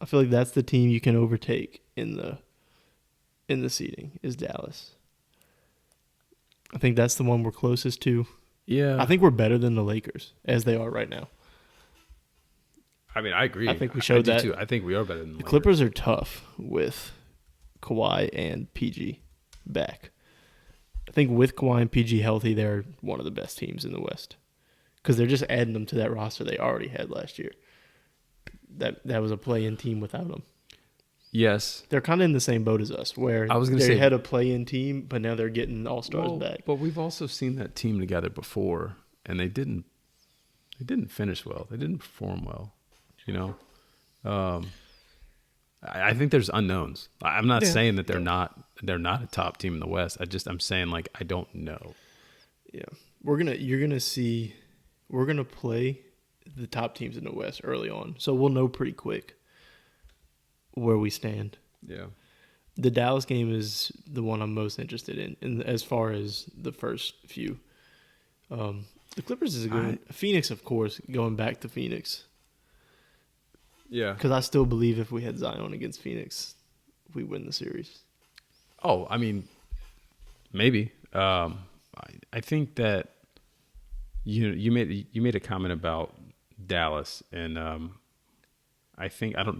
I feel like that's the team you can overtake in the seeding is Dallas. I think that's the one we're closest to. Yeah. I think we're better than the Lakers as they are right now. I mean, I agree. I think we showed that too. I think we are better than the Lakers. Clippers are tough with Kawhi and PG back. I think with Kawhi and PG healthy, they're one of the best teams in the West because they're just adding them to that roster they already had last year. That was a play-in team without them. Yes. They're kind of in the same boat as us, where I was gonna they say- had a play-in team, but now they're getting all-stars back. But we've also seen that team together before, and they didn't finish well. They didn't perform well. You know, I think there's unknowns. I'm not saying that they're not a top team in the West. I'm saying like I don't know. Yeah, we're gonna play the top teams in the West early on, so we'll know pretty quick where we stand. Yeah. The Dallas game is the one I'm most interested in as far as the first few. The Clippers is a good one. Phoenix, of course, going back to Phoenix. Yeah. Because I still believe if we had Zion against Phoenix, we win the series. Oh, I mean, maybe. I think that you made a comment about Dallas, and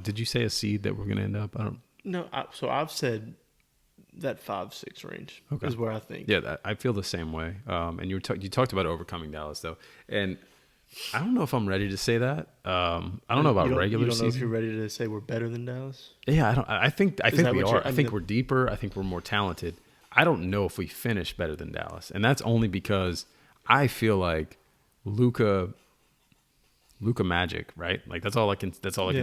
did you say a seed that we're going to end up? No, so I've said that 5-6 range is where I think. Yeah, I feel the same way. And you talked about overcoming Dallas though, and I don't know if I'm ready to say that. I don't know about regular season. You don't know if you're ready to say we're better than Dallas? Yeah, I think we are. I think we're we're deeper. I think we're more talented. I don't know if we finish better than Dallas, and that's only because I feel like Luka magic, right? Like that's all I can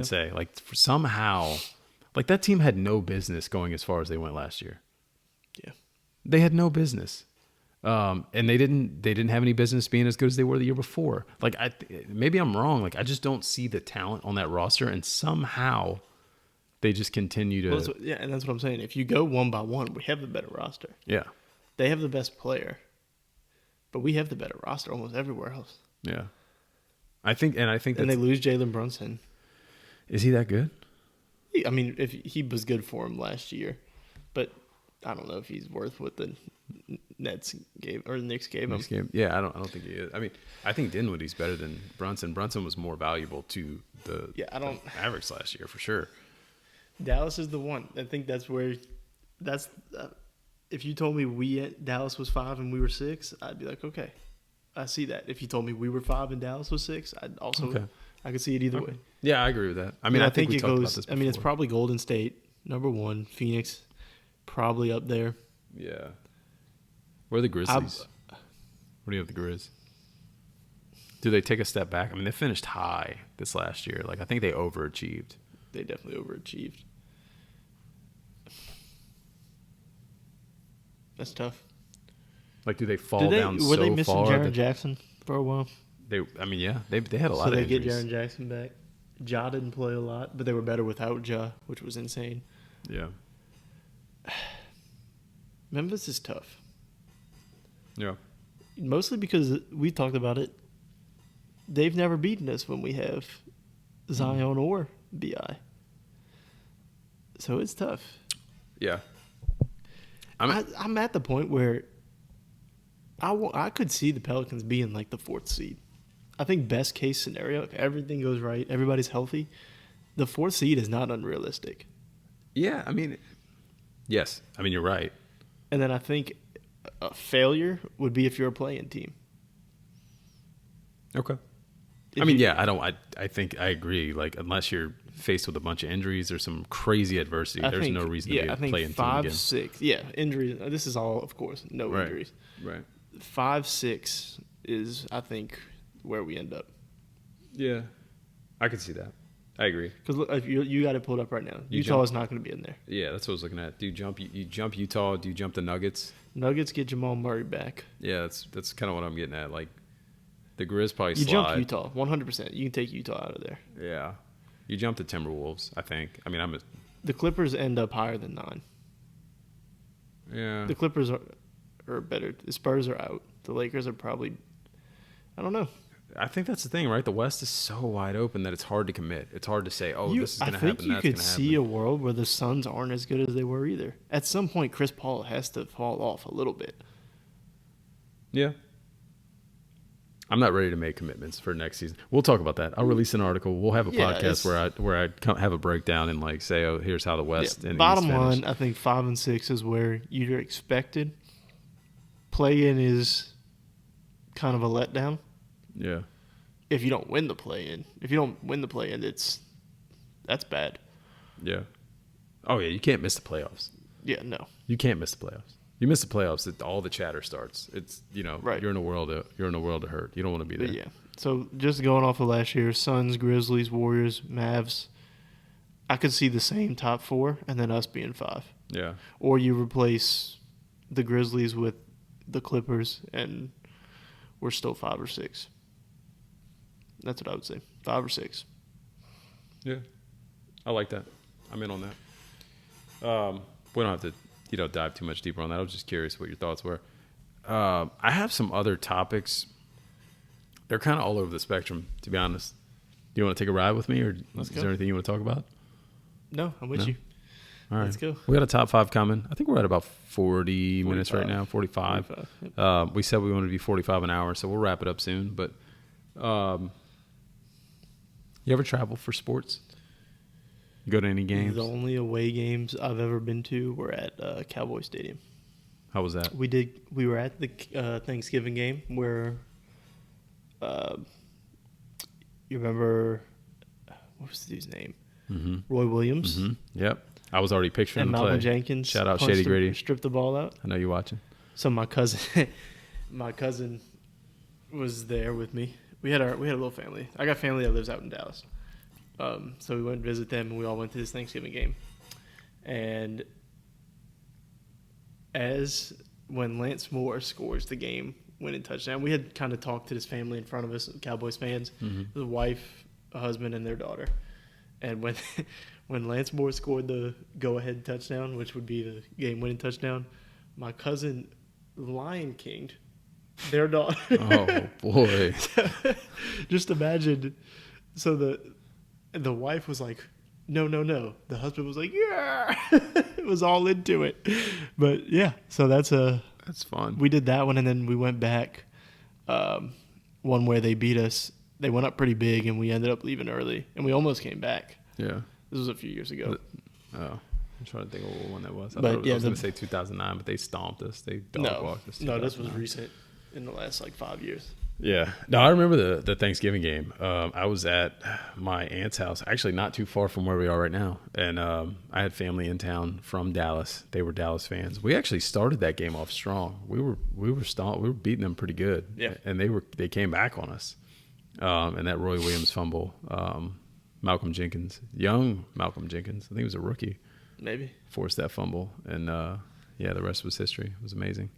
say. Like somehow, like that team had no business going as far as they went last year. Yeah, they had no business. And they didn't have any business being as good as they were the year before. Like maybe I'm wrong. Like I just don't see the talent on that roster, and somehow they just continue to. Well, and that's what I'm saying. If you go one by one, we have the better roster. Yeah, they have the best player, but we have the better roster almost everywhere else. Yeah, I think they lose Jalen Brunson. Is he that good? I mean, if he was good for him last year, but I don't know if he's worth what the Nets gave or the Knicks gave him. Yeah, I don't think he is. I mean, I think Dinwiddie's better than Brunson. Brunson was more valuable to the Mavericks last year for sure. Dallas is the one. I think that's where if you told me Dallas was 5 and we were 6, I'd be like, okay, I see that. If you told me we were 5 and Dallas was 6, I'd also I could see it either way. Yeah, I agree with that. I mean, I think we talked about this before. I mean, it's probably Golden State number 1, Phoenix probably up there. Yeah. Where are the Grizzlies? What do you have the Grizz? Do they take a step back? I mean, they finished high this last year. Like I think they overachieved. They definitely overachieved. That's tough. Like, do they fall down so far? Were they missing Jaren Jackson for a while? They had a lot of injuries. So they get Jaren Jackson back. Ja didn't play a lot, but they were better without Ja, which was insane. Yeah. Memphis is tough. Yeah. Mostly because we talked about it. They've never beaten us when we have Zion or BI. So it's tough. Yeah. I'm at the point where I could see the Pelicans being like the 4th seed. I think best case scenario, if everything goes right, everybody's healthy, the 4th seed is not unrealistic. Yeah, I mean, yes. I mean, you're right. And then I think a failure would be if you're a play-in team. Okay. I think I agree. Like, unless you're faced with a bunch of injuries or some crazy adversity, there's no reason to be a play-in team again. 5-6. Yeah, injuries. This is all, of course, injuries. Right. 5-6 is, I think, where we end up. Yeah, I can see that. I agree. Because you got it pulled up right now. Utah is not going to be in there. Yeah, that's what I was looking at. Do you jump Utah? Do you jump the Nuggets? Nuggets get Jamal Murray back. Yeah, that's kind of what I'm getting at. Like, the Grizz probably slide. You jump Utah, 100%. You can take Utah out of there. Yeah. You jump the Timberwolves, I think. I mean, the Clippers end up higher than 9. Yeah. The Clippers are better. The Spurs are out. The Lakers are probably, I don't know. I think that's the thing, right? The West is so wide open that it's hard to commit. It's hard to say, this is going to happen, that's going to happen. I think you could see a world where the Suns aren't as good as they were either. At some point, Chris Paul has to fall off a little bit. Yeah. I'm not ready to make commitments for next season. We'll talk about that. I'll release an article. We'll have a podcast where I have a breakdown and like say, here's how the West and bottom East line, I think 5 and 6 is where you're expected. Play-in is kind of a letdown. Yeah. If you don't win the play-in, that's bad. Yeah. Oh yeah, you can't miss the playoffs. Yeah, no. You can't miss the playoffs. You miss the playoffs, all the chatter starts. It's Right. you're in a world of hurt. You don't want to be there. But yeah. So just going off of last year, Suns, Grizzlies, Warriors, Mavs, I could see the same top 4 and then us being 5. Yeah. Or you replace the Grizzlies with the Clippers and we're still 5 or 6. That's what I would say. 5 or 6. Yeah. I like that. I'm in on that. We don't have to dive too much deeper on that. I was just curious what your thoughts were. I have some other topics. They're kind of all over the spectrum, to be honest. Do you want to take a ride with me, or is there anything you want to talk about? No, I'm with you. All right. Let's go. We got a top 5 coming. I think we're at about 40 minutes right now, 45. Yep. We said we wanted to be 45 an hour, so we'll wrap it up soon. But you ever travel for sports? You go to any games? The only away games I've ever been to were at Cowboy Stadium. How was that? We were at the Thanksgiving game where you remember what was the dude's name? Mm-hmm. Roy Williams. Mm-hmm. Yep. I was already picturing And the Malcolm play. Jenkins. Shout out Shady Grady. Stripped the ball out. I know you're watching. So my cousin was there with me. We had a little family. I got family that lives out in Dallas. So we went and visit them, and we all went to this Thanksgiving game. And when Lance Moore scores the game-winning touchdown, we had kind of talked to this family in front of us, Cowboys fans, the wife, a husband, and their daughter. And when Lance Moore scored the go-ahead touchdown, which would be the game-winning touchdown, my cousin Lion King'd their daughter. Oh, boy. Just imagine. So the wife was like, no. The husband was like, yeah. It was all into it. But, yeah, so that's fun. We did that one, and then we went back one where they beat us. They went up pretty big, and we ended up leaving early, and we almost came back. Yeah. This was a few years ago. Oh. I'm trying to think of what one that was. I But, was going to say 2009, but they stomped us. They dog-walked us. No, this was recent in the last, 5 years. Yeah. No, I remember the Thanksgiving game. I was at my aunt's house, actually not too far from where we are right now. And I had family in town from Dallas. They were Dallas fans. We actually started that game off strong. We were beating them pretty good. Yeah. And they came back on us. And that Roy Williams fumble, Malcolm Jenkins, young Malcolm Jenkins, I think he was a rookie. Maybe. Forced that fumble. And, the rest was history. It was amazing.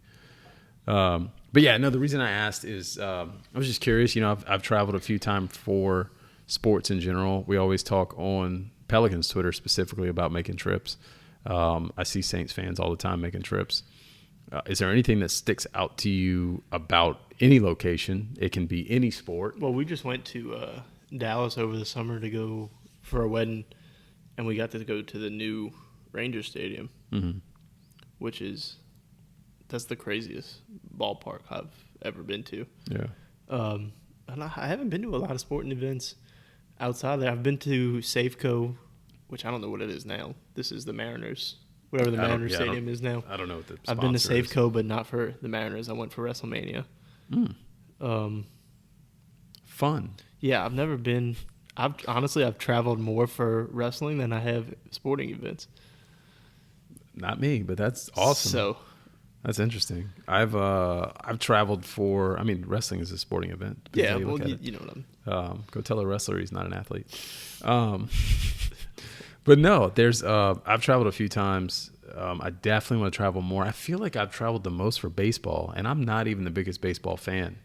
But yeah, no, the reason I asked is I was just curious. I've traveled a few times for sports in general. We always talk on Pelicans Twitter specifically about making trips. I see Saints fans all the time making trips. Is there anything that sticks out to you about any location? It can be any sport. Well, we just went to Dallas over the summer to go for a wedding, and we got to go to the new Ranger Stadium, which that's the craziest ballpark I've ever been to. Yeah. And I haven't been to a lot of sporting events outside there. I've been to Safeco, which I don't know what it is now. This is the Mariners, whatever the Mariners Stadium is now. I don't know what the I've been to sponsor is. Safeco, but not for the Mariners. I went for WrestleMania. Fun. Yeah, I've never been. I've traveled more for wrestling than I have sporting events. Not me, but that's awesome. So that's interesting. I've traveled for. I mean, wrestling is a sporting event. yeah, well, you know what I'm. Go tell a wrestler he's not an athlete. But no, there's. I've traveled a few times. I definitely want to travel more. I feel like I've traveled the most for baseball, and I'm not even the biggest baseball fan.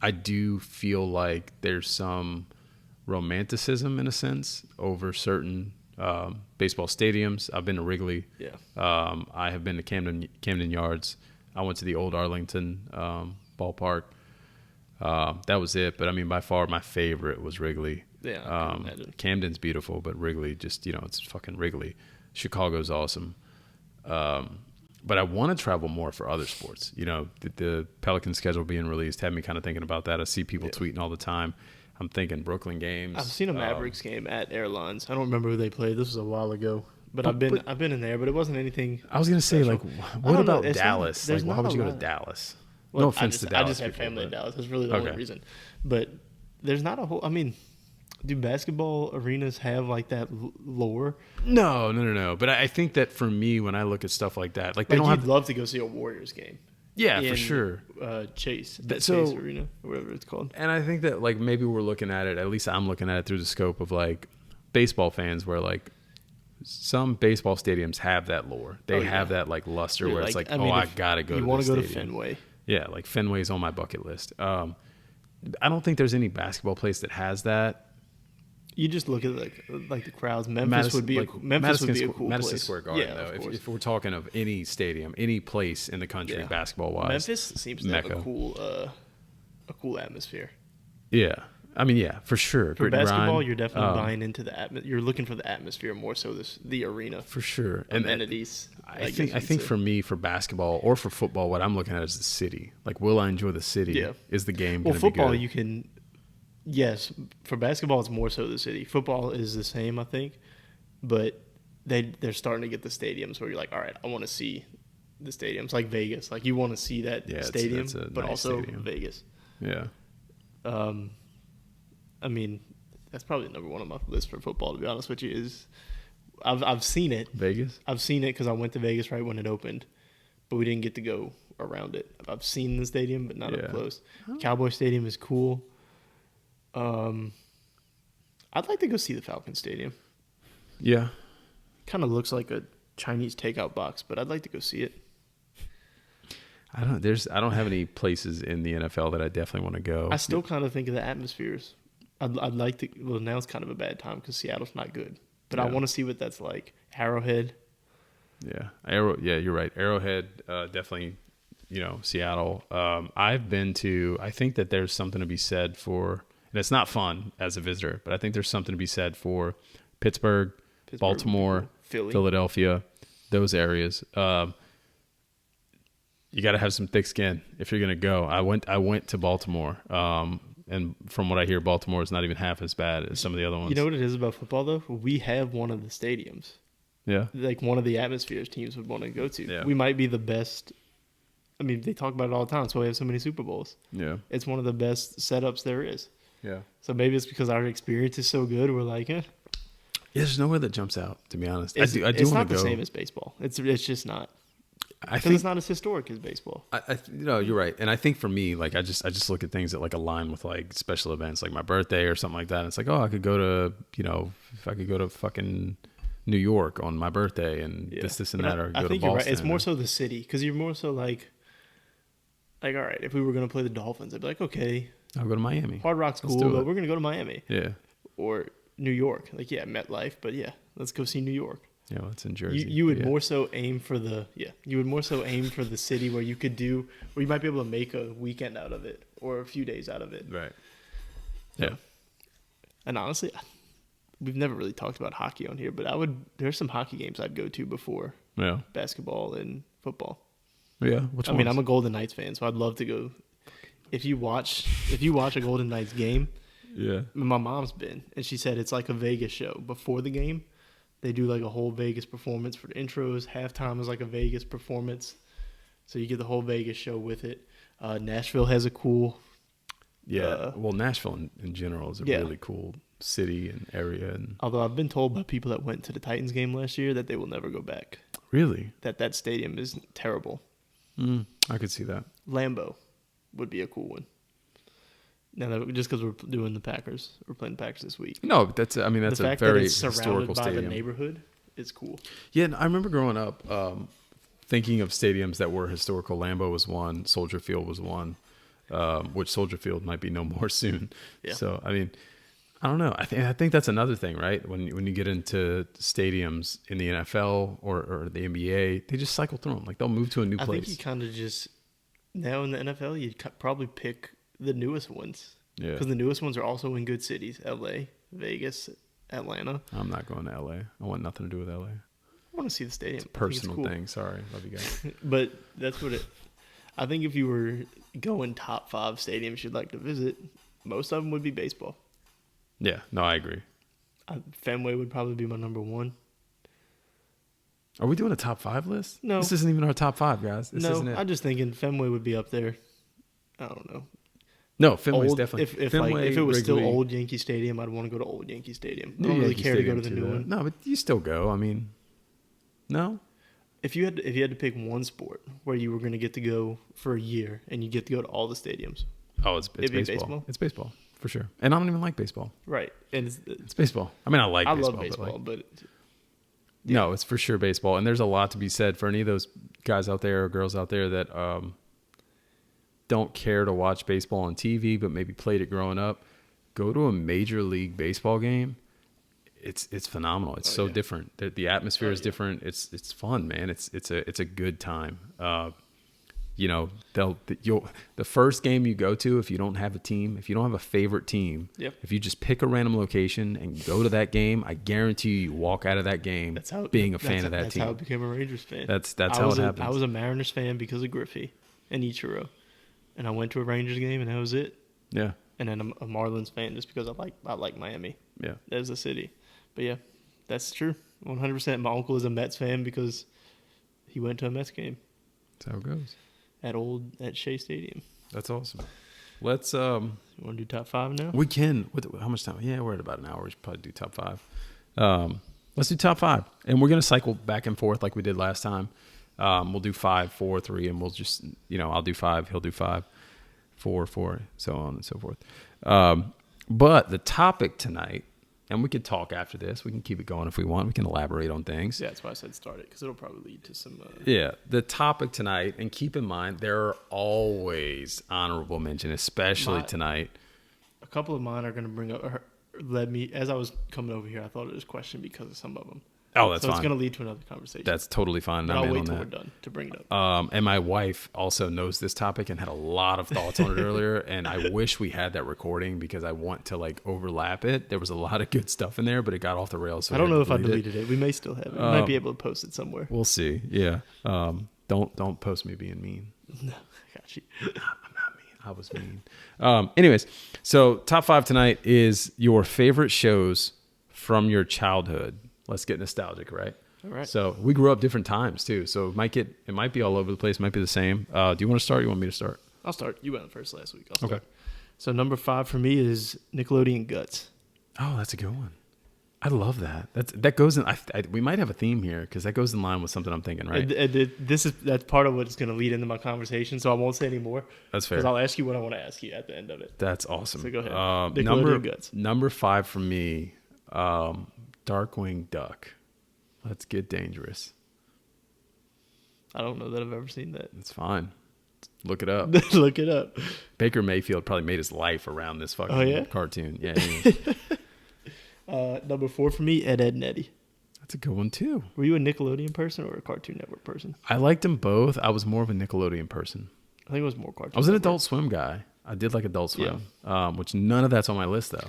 I do feel like there's some romanticism in a sense over certain baseball stadiums. I've been to Wrigley. Yeah. I have been to Camden Yards. I went to the old Arlington ballpark. That was it. But I mean, by far my favorite was Wrigley. Yeah, I can imagine. Camden's beautiful, but Wrigley just, it's fucking Wrigley. Chicago's awesome. But I want to travel more for other sports. The Pelicans schedule being released had me kind of thinking about that. I see people tweeting all the time. I'm thinking Brooklyn games. I've seen a Mavericks game at Airlines. I don't remember who they played. This was a while ago. But I've been in there, but it wasn't anything. I was going to say, special. what about Dallas? Why would you go to lot. Dallas? Well, No offense to Dallas. I just had people, family in but- Dallas. That's really the only reason. But there's not a whole. I mean, Do basketball arenas have like that lore? No. But I think that for me, when I look at stuff like that, like they don't you'd have. love to go see a Warriors game. Yeah, in, for sure. Chase Arena or whatever it's called. And I think that like maybe we're looking at it. At least I'm looking at it through the scope of like baseball fans, where like some baseball stadiums have that lore. They have that like luster where it's like, I gotta go. You want to go to Fenway? Yeah, like Fenway's on my bucket list. I don't think there's any basketball place that has that. You just look at like the crowds. Memphis would be a cool Madison place. Square Garden, though. If we're talking of any stadium, any place in the country, basketball wise, Memphis seems to have a cool atmosphere. Yeah, I mean, yeah, for sure. For basketball, you're definitely buying into the atmosphere. You're looking for the atmosphere more so the arena for sure. Amenities. I think for me, for basketball or for football, what I'm looking at is the city. Like, will I enjoy the city? Yeah. Is the game going to be good? Well, football, you can. Yes, for basketball, it's more so the city. Football is the same, I think, but they're starting to get the stadiums where you're like, all right, I want to see the stadiums, like Vegas. Like you want to see that stadium, but nice also stadium. Vegas. Yeah. I mean, that's probably number one on my list for football. To be honest with you, is I've seen it. Vegas. I've seen it because I went to Vegas right when it opened, but we didn't get to go around it. I've seen the stadium, but not up close. Cowboy Stadium is cool. I'd like to go see the Falcon Stadium. Yeah. Kind of looks like a Chinese takeout box, but I'd like to go see it. I don't have any places in the NFL that I definitely want to go. I still kind of think of the atmospheres. I'd like to. Well, now it's kind of a bad time because Seattle's not good, but I want to see what that's like. Arrowhead. Yeah, you're right. Arrowhead, definitely. Seattle. I've been to. I think that there's something to be said for. And it's not fun as a visitor, but I think there's something to be said for Pittsburgh, Baltimore, Philadelphia, those areas. You got to have some thick skin if you're going to go. I went to Baltimore, and from what I hear, Baltimore is not even half as bad as some of the other ones. You know what it is about football, though? We have one of the stadiums. Yeah. Like one of the atmospheres teams would want to go to. Yeah. We might be the best. I mean, they talk about it all the time. That's why we have so many Super Bowls. Yeah. It's one of the best setups there is. Yeah. So maybe it's because our experience is so good. We're like, Yeah, there's nowhere that jumps out, to be honest. It's I do not want to the go. same as baseball. It's just not. I think it's not as historic as baseball. You're right. And I think for me, like I just look at things that like align with like special events, like my birthday or something like that. And it's like, I could go to, if I could go to fucking New York on my birthday and this and that, or go to Boston. You're right. It's more so the city because you're more so like, all right, if we were going to play the Dolphins, I'd be like, okay. I'll go to Miami. Hard Rock's cool, but we're going to go to Miami. Yeah. Or New York. Like, MetLife, but let's go see New York. Yeah, well, it's in Jersey. You would more so aim for the city where you might be able to make a weekend out of it or a few days out of it. Right. So, yeah. And honestly, we've never really talked about hockey on here, but there's some hockey games I'd go to before basketball and football. Yeah. I'm a Golden Knights fan, so I'd love to go. If you watch a Golden Knights game, my mom's been, and she said it's like a Vegas show. Before the game, they do like a whole Vegas performance for the intros. Halftime is like a Vegas performance, so you get the whole Vegas show with it. Nashville has a cool. Well, Nashville in general is a really cool city and area. And although I've been told by people that went to the Titans game last year that they will never go back. Really? That stadium is terrible. I could see that. Lambeau would be a cool one. Now, just because we're doing the Packers, we're playing the Packers this week. No, that's a very historical by stadium. The neighborhood is cool. Yeah, and I remember growing up thinking of stadiums that were historical. Lambeau was one. Soldier Field was one. Which Soldier Field might be no more soon. Yeah. So I mean, I don't know. I think that's another thing, right? When you get into stadiums in the NFL or the NBA, they just cycle through them. Like they'll move to a new place. I think you kind of just now in the NFL, you'd probably pick the newest ones. Yeah. Because the newest ones are also in good cities: L.A., Vegas, Atlanta. I'm not going to L.A. I want nothing to do with L.A. I want to see the stadium. It's a personal thing. Sorry, love you guys. But that's what it. I think if you were going top 5 stadiums you'd like to visit, most of them would be baseball. Yeah, no, I agree. Fenway would probably be my number 1. Are we doing a top 5 list? No. This isn't even our top 5, guys. I'm just thinking Fenway would be up there. I don't know. No, Fenway's Old, definitely. if Fenway, if it was still Wrigley, old Yankee Stadium, I'd want to go to old Yankee Stadium. I New don't really Yankee care to go Stadium to the too, new though. one. No, but you still go. I mean, no. If you had to pick one sport where you were going to get to go for a year and you get to go to all the stadiums, Oh, it's it'd be baseball. It's baseball for sure. And I don't even like baseball. right? And It's baseball. I mean, I like I baseball. love baseball, but No, it's for sure baseball. And there's a lot to be said for any of those guys out there or girls out there that don't care to watch baseball on TV, but maybe played it growing up. Go to a Major League Baseball game. It's phenomenal. It's so different. The atmosphere is different. It's fun, man. It's a good time. The first game you go to, if you don't have a team, if you don't have a favorite team, if you just pick a random location and go to that game, I guarantee you walk out of that game being a fan of that team. That's how I became a Rangers fan. That's how it happens. I was a Mariners fan because of Griffey and Ichiro, and I went to a Rangers game and that was it. Yeah. And then I'm a Marlins fan just because I like Miami. Yeah. As a city. But yeah, that's true. 100%. My uncle is a Mets fan because he went to a Mets game. That's how it goes. At Shea Stadium. That's awesome. Let's You want to do top 5 now? we can. How much time? Yeah, we're at about an hour. We should probably do top 5. Let's do top 5, and we're gonna cycle back and forth like we did last time. We'll do 5, 4, 3, and we'll just I'll do 5, he'll do 5, 4, 4, so on and so forth. But the topic tonight. And we could talk after this. We can keep it going if we want. We can elaborate on things. Yeah, that's why I said start it, because it'll probably lead to some... Yeah, the topic tonight, and keep in mind, there are always honorable mention, especially tonight. A couple of mine are going to bring up... as I was coming over here, I thought it was a question because of some of them. Oh, that's fine. So it's going to lead to another conversation. That's totally fine. But I'll wait till we're done to bring it up. And my wife also knows this topic and had a lot of thoughts on it earlier. And I wish we had that recording because I want to overlap it. There was a lot of good stuff in there, but it got off the rails. So I don't know if I deleted it. We may still have it. We might be able to post it somewhere. We'll see. Yeah. Don't post me being mean. No, I got you. I'm not mean. I was mean. Anyways, so top 5 tonight is your favorite shows from your childhood. Let's get nostalgic, right? All right. So we grew up different times too. So it might be all over the place. It might be the same. Do you want to start? Or you want me to start? I'll start. You went first last week. I'll start. Okay. So number 5 for me is Nickelodeon Guts. Oh, that's a good one. I love that. That goes in. We might have a theme here because that goes in line with something I'm thinking, right? That's part of what's going to lead into my conversation. So I won't say any more. That's fair. Because I'll ask you what I want to ask you at the end of it. That's awesome. So go ahead. Nickelodeon Guts. Number 5 for me, Darkwing Duck. Let's get dangerous. I don't know that I've ever seen that. It's fine. Look it up. Look it up. Baker Mayfield probably made his life around this fucking cartoon. Yeah. Number 4 for me, Ed, Edd n Eddy. That's a good one too. Were you a Nickelodeon person or a Cartoon Network person? I liked them both. I was more of a Nickelodeon person. I think it was more Cartoon I was an Adult Swim guy. I did like Adult Swim, which none of that's on my list though.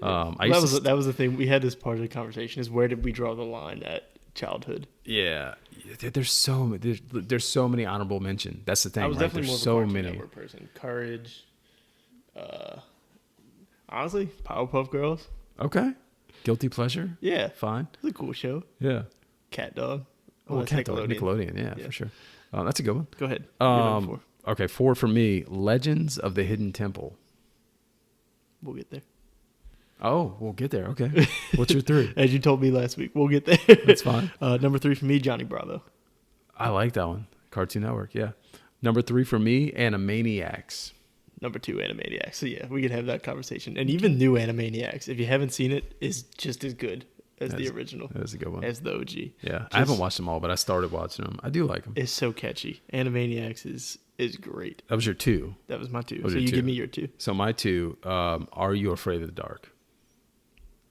That was the thing. We had this part of the conversation is where did we draw the line at childhood? Yeah, there's so many honorable mention. That's the thing. I was definitely more of a Cartoon Network person. Courage. Honestly, Powerpuff Girls. Okay. Guilty pleasure. Yeah, fine. It's a cool show. Yeah. Cat Dog. Oh, Cat Dog. Nickelodeon. Yeah, for sure. That's a good one. Go ahead. Okay, 4 for me. Legends of the Hidden Temple. We'll get there. Oh, we'll get there. Okay. What's your 3? As you told me last week, we'll get there. That's fine. Number 3 for me, Johnny Bravo. I like that one. Cartoon Network, yeah. Number 3 for me, Animaniacs. Number 2, Animaniacs. So yeah, we could have that conversation. And even new Animaniacs, if you haven't seen it, is just as good as the original. That's a good one. As the OG. Yeah, I haven't watched them all, but I started watching them. I do like them. It's so catchy. Animaniacs is great. That was your 2. That was my 2. So you give me your 2. So my 2, Are You Afraid of the Dark?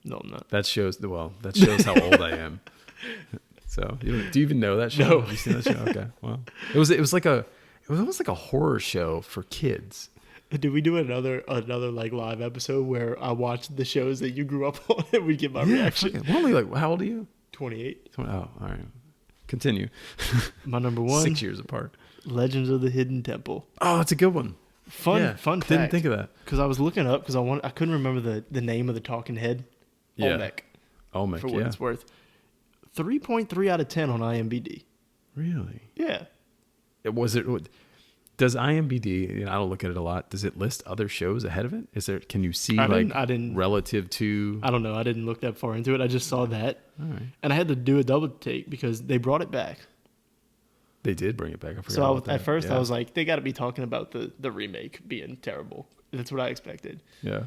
No, I'm not. That shows how old I am. So, do you even know that show? No. Have you seen that show? Okay. Well, it was almost like a horror show for kids. Did we do another like live episode where I watched the shows that you grew up on and we get my reaction? We're only like, how old are you? 28. Oh, all right. Continue. My number 1. 6 years apart. Legends of the Hidden Temple. Oh, that's a good one. Fun fact. Didn't think of that. Because I was looking up because I couldn't remember the name of the talking head. Olmec, for what it's worth. 3.3 out of 10 on IMDb. Really? Yeah. Does Does IMDb, I don't look at it a lot, does it list other shows ahead of it? Can you see I didn't relative to? I don't know. I didn't look that far into it. I just saw that. All right. And I had to do a double take because they brought it back. They did bring it back. I forgot So about that. at first Yeah. I was like, they got to be talking about the remake being terrible. That's what I expected. Yeah.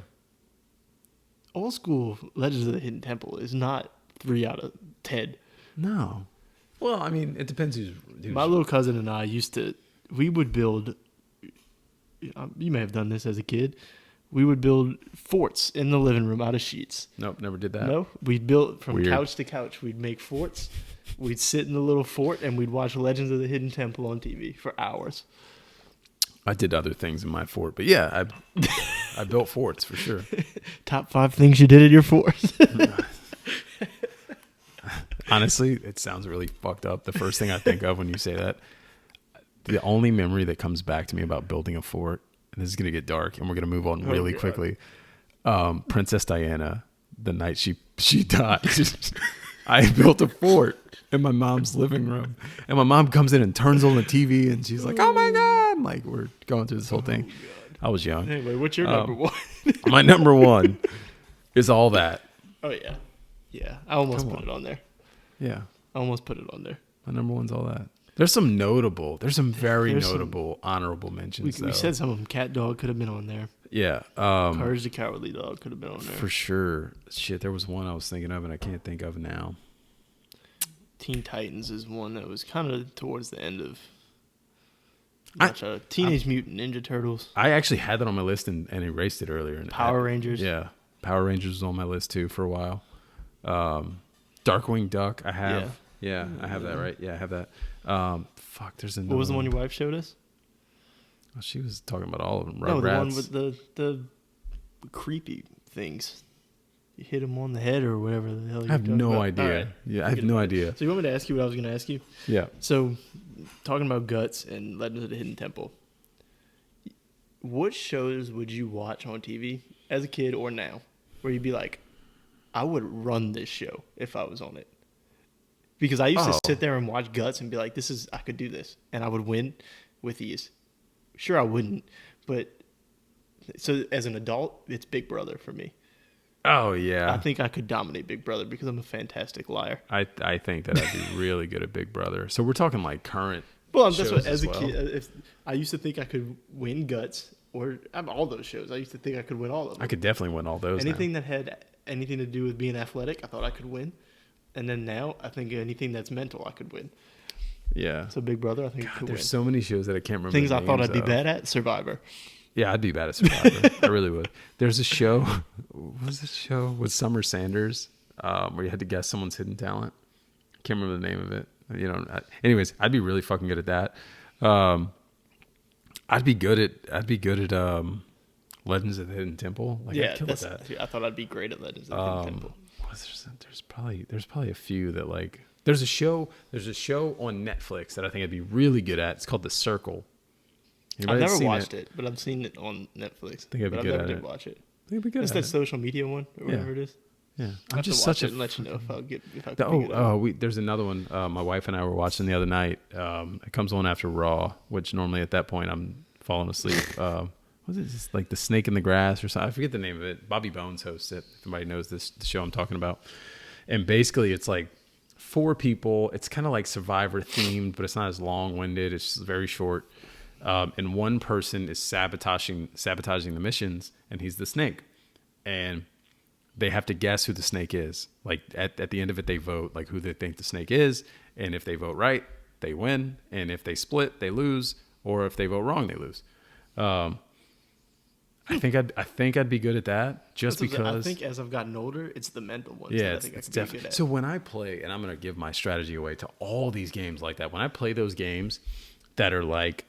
Old school Legends of the Hidden Temple is not 3 out of 10. No. Well, I mean, it depends who's My little cousin and I we would build, you may have done this as a kid, we would build forts in the living room out of sheets. Nope, never did that. No, we'd build from Weird. couch to couch. We'd make forts. We'd sit in the little fort and we'd watch Legends of the Hidden Temple on TV for hours. I did other things in my fort, but yeah, I built forts for sure. Top 5 things you did at your fort. Honestly, it sounds really fucked up. The first thing I think of when you say that, the only memory that comes back to me about building a fort, and this is going to get dark, and we're going to move on really quickly. Princess Diana, the night she died, I built a fort in my mom's living room, and my mom comes in and turns on the TV, and she's like, "Oh my god!" Like we're going through this whole thing. I was young. Anyway, what's your number one? My number one is All That. Oh yeah, yeah. I almost put it on there. Yeah, I almost put it on there. my number one's All That. There's some very notable honorable mentions. We said some of them. Cat Dog could have been on there. Yeah. Courage the Cowardly Dog could have been on there. For sure. Shit, there was one I was thinking of and I can't think of now. Teen Titans is one that was kind of towards the end of. Teenage Mutant Ninja Turtles. I actually had that on my list and erased it earlier. Power Rangers. Yeah. Power Rangers was on my list too for a while. Darkwing Duck, I have. Yeah, I have that, right? Yeah, I have that. There's another. What was the one your wife showed us? Well, she was talking about all of them. No, the one Rugrats. with the creepy things. You hit them on the head or whatever the hell. I have no idea. Right. Yeah, I have no idea. So you want me to ask you what I was going to ask you? Yeah. So, talking about Guts and Legends of the Hidden Temple, what shows would you watch on TV as a kid or now, where you'd be like, I would run this show if I was on it? Because I used to sit there and watch Guts and be like, I could do this, and I would win with ease. Sure, I wouldn't, but so as an adult, it's Big Brother for me. Oh yeah. I think I could dominate Big Brother because I'm a fantastic liar. I think that I'd be really good at Big Brother. So we're talking like current. Well, that's what shows as a well. kid, I used to think I could win Guts or all those shows. I used to think I could win all of them. I could definitely win all those. Anything now. that had anything to do with being athletic, I thought I could win. And then now, I think anything that's mental, I could win. Yeah. So Big Brother, I think I could win. There's so many shows that I can't remember. Things the I thought names I'd be of. bad at, Survivor. Yeah, I'd be bad at Survivor. I really would. There's a show. What was this show with Summer Sanders where you had to guess someone's hidden talent? Can't remember the name of it. Anyways, I'd be really fucking good at that. I'd be good at Legends of the Hidden Temple. Like, Yeah, I'd kill at that. I thought I'd be great at Legends of the Hidden Temple. There's probably a few that like. There's a show on Netflix that I think I'd be really good at. It's called The Circle. I've never watched it, but I've seen it on Netflix. Think I'd be but good I've at never it. did watch it. I think I'd be good It's at that it. social media one or whatever it is. Yeah, I'm just such a. And let you know if I could pick it up. There's another one. My wife and I were watching the other night. It comes on after Raw, which normally at that point I'm falling asleep. Was it just like The Snake in the Grass or something? I forget the name of it. Bobby Bones hosts it. If anybody knows the show I'm talking about. And basically, it's like 4 people. It's kind of like Survivor themed, but it's not as long winded. It's just very short. And one person is sabotaging the missions, and he's the snake. And they have to guess who the snake is. Like at the end of it, they vote like who they think the snake is. And if they vote right, they win. And if they split, they lose. Or if they vote wrong, they lose. I think I'd be good at that just because. I think as I've gotten older, it's the mental ones. Yeah, that I think it's I could be definitely. good at. So when I play, and I'm going to give my strategy away to all these games like that. When I play those games that are like,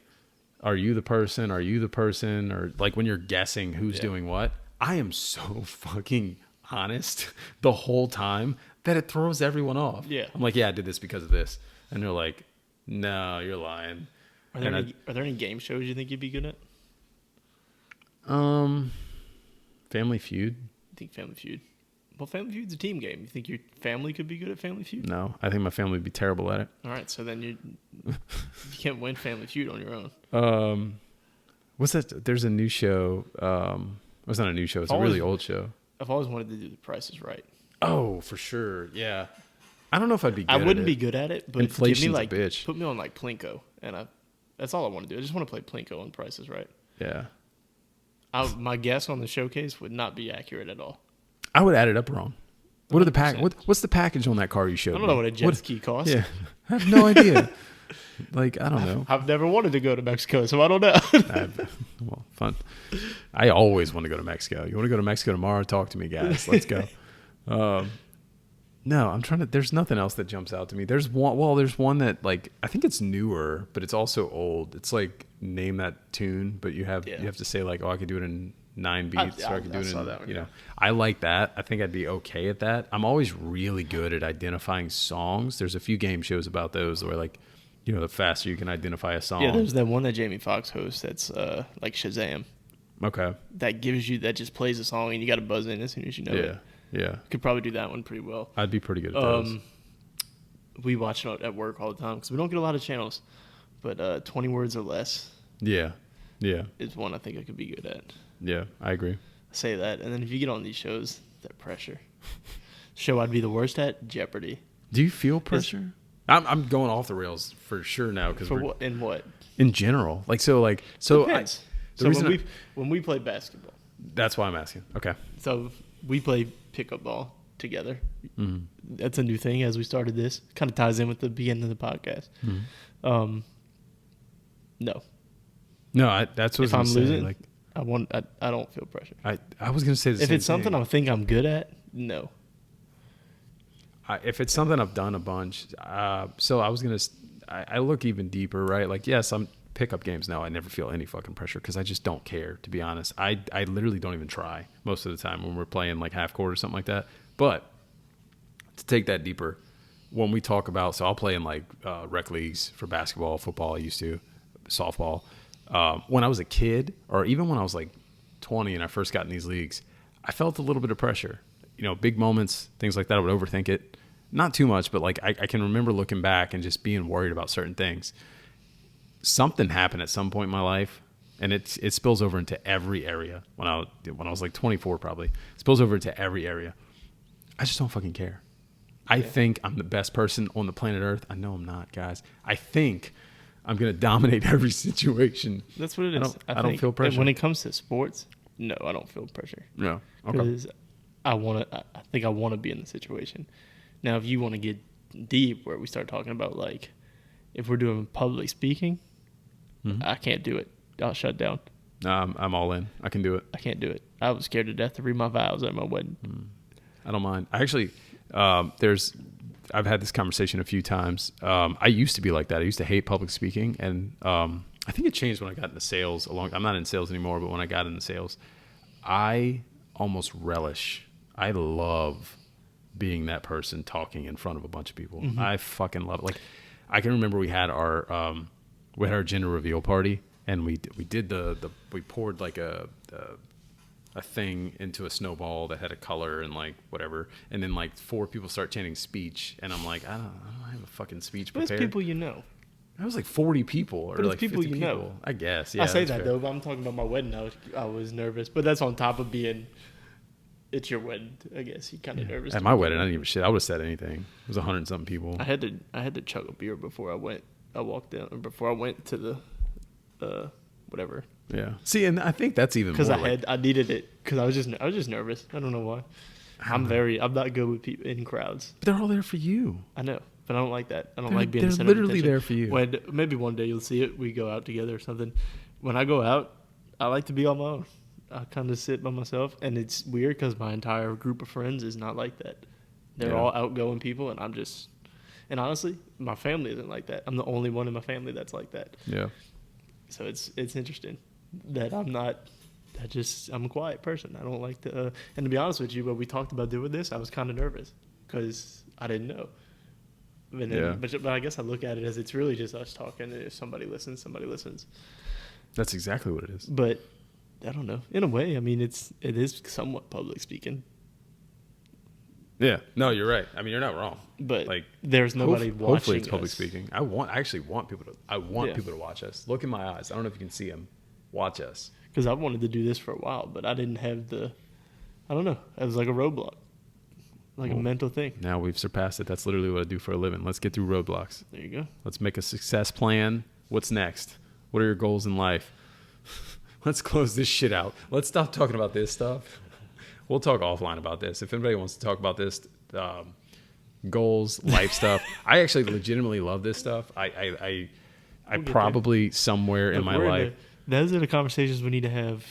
are you the person? Are you the person? Or like when you're guessing who's doing what, I am so fucking honest the whole time that it throws everyone off. Yeah. I'm like, yeah, I did this because of this. And they're like, no, you're lying. Are there any game shows you think you'd be good at? Family Feud. I think Family Feud. Well, Family Feud's a team game. You think your family could be good at Family Feud? No, I think my family would be terrible at it. All right, so then you can't win Family Feud on your own. What's that? There's a new show. It's not a new show. It's a really old show. I've always wanted to do The Price is Right. Oh, for sure. Yeah. I don't know if I'd be good I at it. wouldn't be good at it, but Inflation's give me, like, a bitch. put me on like Plinko, and that's all I want to do. I just want to play Plinko on Price is Right. Yeah. My guess on the showcase would not be accurate at all. I would add it up wrong. What are the what's the package on that car you showed me? I don't know what a jet ski costs. Yeah. I have no idea. Like, I don't know. I've never wanted to go to Mexico, so I don't know. Well, fun. I always want to go to Mexico. You want to go to Mexico tomorrow? Talk to me, guys. Let's go. No, I'm trying to. There's nothing else that jumps out to me. There's one. Well, there's one that, like, I think it's newer, but it's also old. It's like name that tune, but you have to say, like, oh, I could do it in 9 beats, or I could do it in, that one, you know. I like that. I think I'd be okay at that. I'm always really good at identifying songs. There's a few game shows about those where, like, you know, the faster you can identify a song. Yeah, there's that one that Jamie Foxx hosts that's like Shazam. Okay. That just plays a song and you got to buzz in as soon as you know it. Yeah. Could probably do that one pretty well. I'd be pretty good at those. We watch it at work all the time because we don't get a lot of channels. But 20 words or less. Yeah. Is one I think I could be good at. Yeah, I agree. I say that, and then if you get on these shows, that pressure. Show I'd be the worst at, Jeopardy. Do you feel pressure? I'm going off the rails for sure now because what? In general, Depends. When we play basketball. That's why I'm asking. Okay. So we play pickup ball together. Mm-hmm. That's a new thing as we started this. Kind of ties in with the beginning of the podcast. Mm-hmm. No. No, that's what if I'm say. losing. Like, I don't feel pressure. I was gonna say the same if it's something thing. I think I'm good at, no. If it's something I've done a bunch, so I was gonna. I look even deeper, right? Like, yes, I'm pickup games now. I never feel any fucking pressure because I just don't care. To be honest, I literally don't even try most of the time when we're playing like half court or something like that. But to take that deeper, when we talk about, so I'll play in like rec leagues for basketball, football. I used to softball. When I was a kid, or even when I was like 20 and I first got in these leagues, I felt a little bit of pressure. You know, big moments, things like that. I would overthink it. Not too much, but like I can remember looking back and just being worried about certain things. Something happened at some point in my life, and it spills over into every area. When I was like 24, probably, it spills over into every area. I just don't fucking care. I think I'm the best person on the planet Earth. I know I'm not, guys. I think I'm going to dominate every situation. That's what it is. I don't feel pressure. When it comes to sports, no, I don't feel pressure. No. Okay. Because I think I want to be in the situation. Now, if you want to get deep, where we start talking about, like, if we're doing public speaking, I can't do it. I'll shut down. I'm all in. I can do it. I can't do it. I was scared to death to read my vows at my wedding. I don't mind. I actually, I've had this conversation a few times. I used to be like that. I used to hate public speaking, and I think it changed when I got into sales. I'm not in sales anymore, but when I got into sales, I almost relish. I love being that person talking in front of a bunch of people. I fucking love it. Like, I can remember we had our gender reveal party, and we poured like a thing into a snowball that had a color and like whatever, and then like 4 people start chanting speech, and I'm like, I don't have a fucking speech prepared. Those people you know. That was like 40 people or but like people 50 you people. know. I guess. Yeah, I say that fair. though, but I'm talking about my wedding. I was nervous, but that's on top of being. It's your wedding, I guess. You kind of nervous. At my wedding, I didn't give a shit. I would have said anything. It was 100 and something people. I had to chug a beer before I went. I walked down, or before I went to the whatever. Yeah. See, and I think that's even because more I needed it because I was just nervous. I don't know why. I'm not good with people in crowds. But they're all there for you. I know, but I don't like that. I don't like being. They're the center literally of attention. there for you. When maybe one day you'll see it. We go out together or something. When I go out, I like to be on my own. I kind of sit by myself, and it's weird because my entire group of friends is not like that. They're all outgoing people, and I'm just. And honestly, my family isn't like that. I'm the only one in my family that's like that. Yeah. So it's interesting that I'm not. I'm a quiet person. I don't like to. And to be honest with you, when we talked about doing this, I was kind of nervous because I didn't know. And then, but I guess I look at it as it's really just us talking. And if somebody listens, somebody listens. That's exactly what it is. But I don't know. In a way, I mean, it is somewhat public speaking. Yeah. No, you're right. I mean, you're not wrong. But Like, there's nobody watching. Hopefully, it's public us. speaking. I actually want people to. I want people to watch us. Look in my eyes. I don't know if you can see them. Watch us. Because I wanted to do this for a while, but I didn't have I don't know. It was like a roadblock, like a mental thing. Now we've surpassed it. That's literally what I do for a living. Let's get through roadblocks. There you go. Let's make a success plan. What's next? What are your goals in life? Let's close this shit out. Let's stop talking about this stuff. We'll talk offline about this. If anybody wants to talk about this, goals, life stuff. I actually legitimately love this stuff. I probably somewhere in my life. Those are the conversations we need to have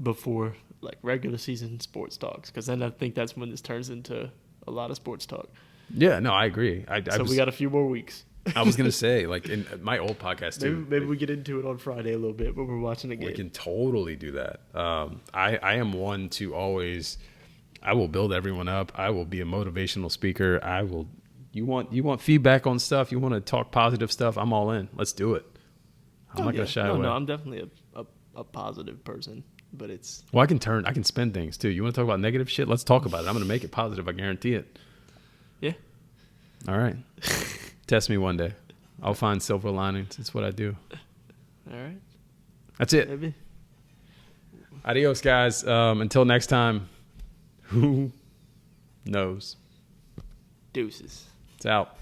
before like regular season sports talks, because then I think that's when this turns into a lot of sports talk. Yeah, no, I agree. We got a few more weeks. I was gonna say, like in my old podcast too. Maybe we get into it on Friday a little bit when we're watching a game. We can totally do that. I am one to always. I will build everyone up. I will be a motivational speaker. I will. You want feedback on stuff? You want to talk positive stuff? I'm all in. Let's do it. I'm not gonna shy away. No, I'm definitely a positive person, but it's. Well, I can spin things too. You want to talk about negative shit? Let's talk about it. I'm gonna make it positive. I guarantee it. Yeah. All right. Test me one day. I'll find silver linings. It's what I do. All right. That's it. Maybe. Adios, guys. Until next time, who knows? Deuces. It's out.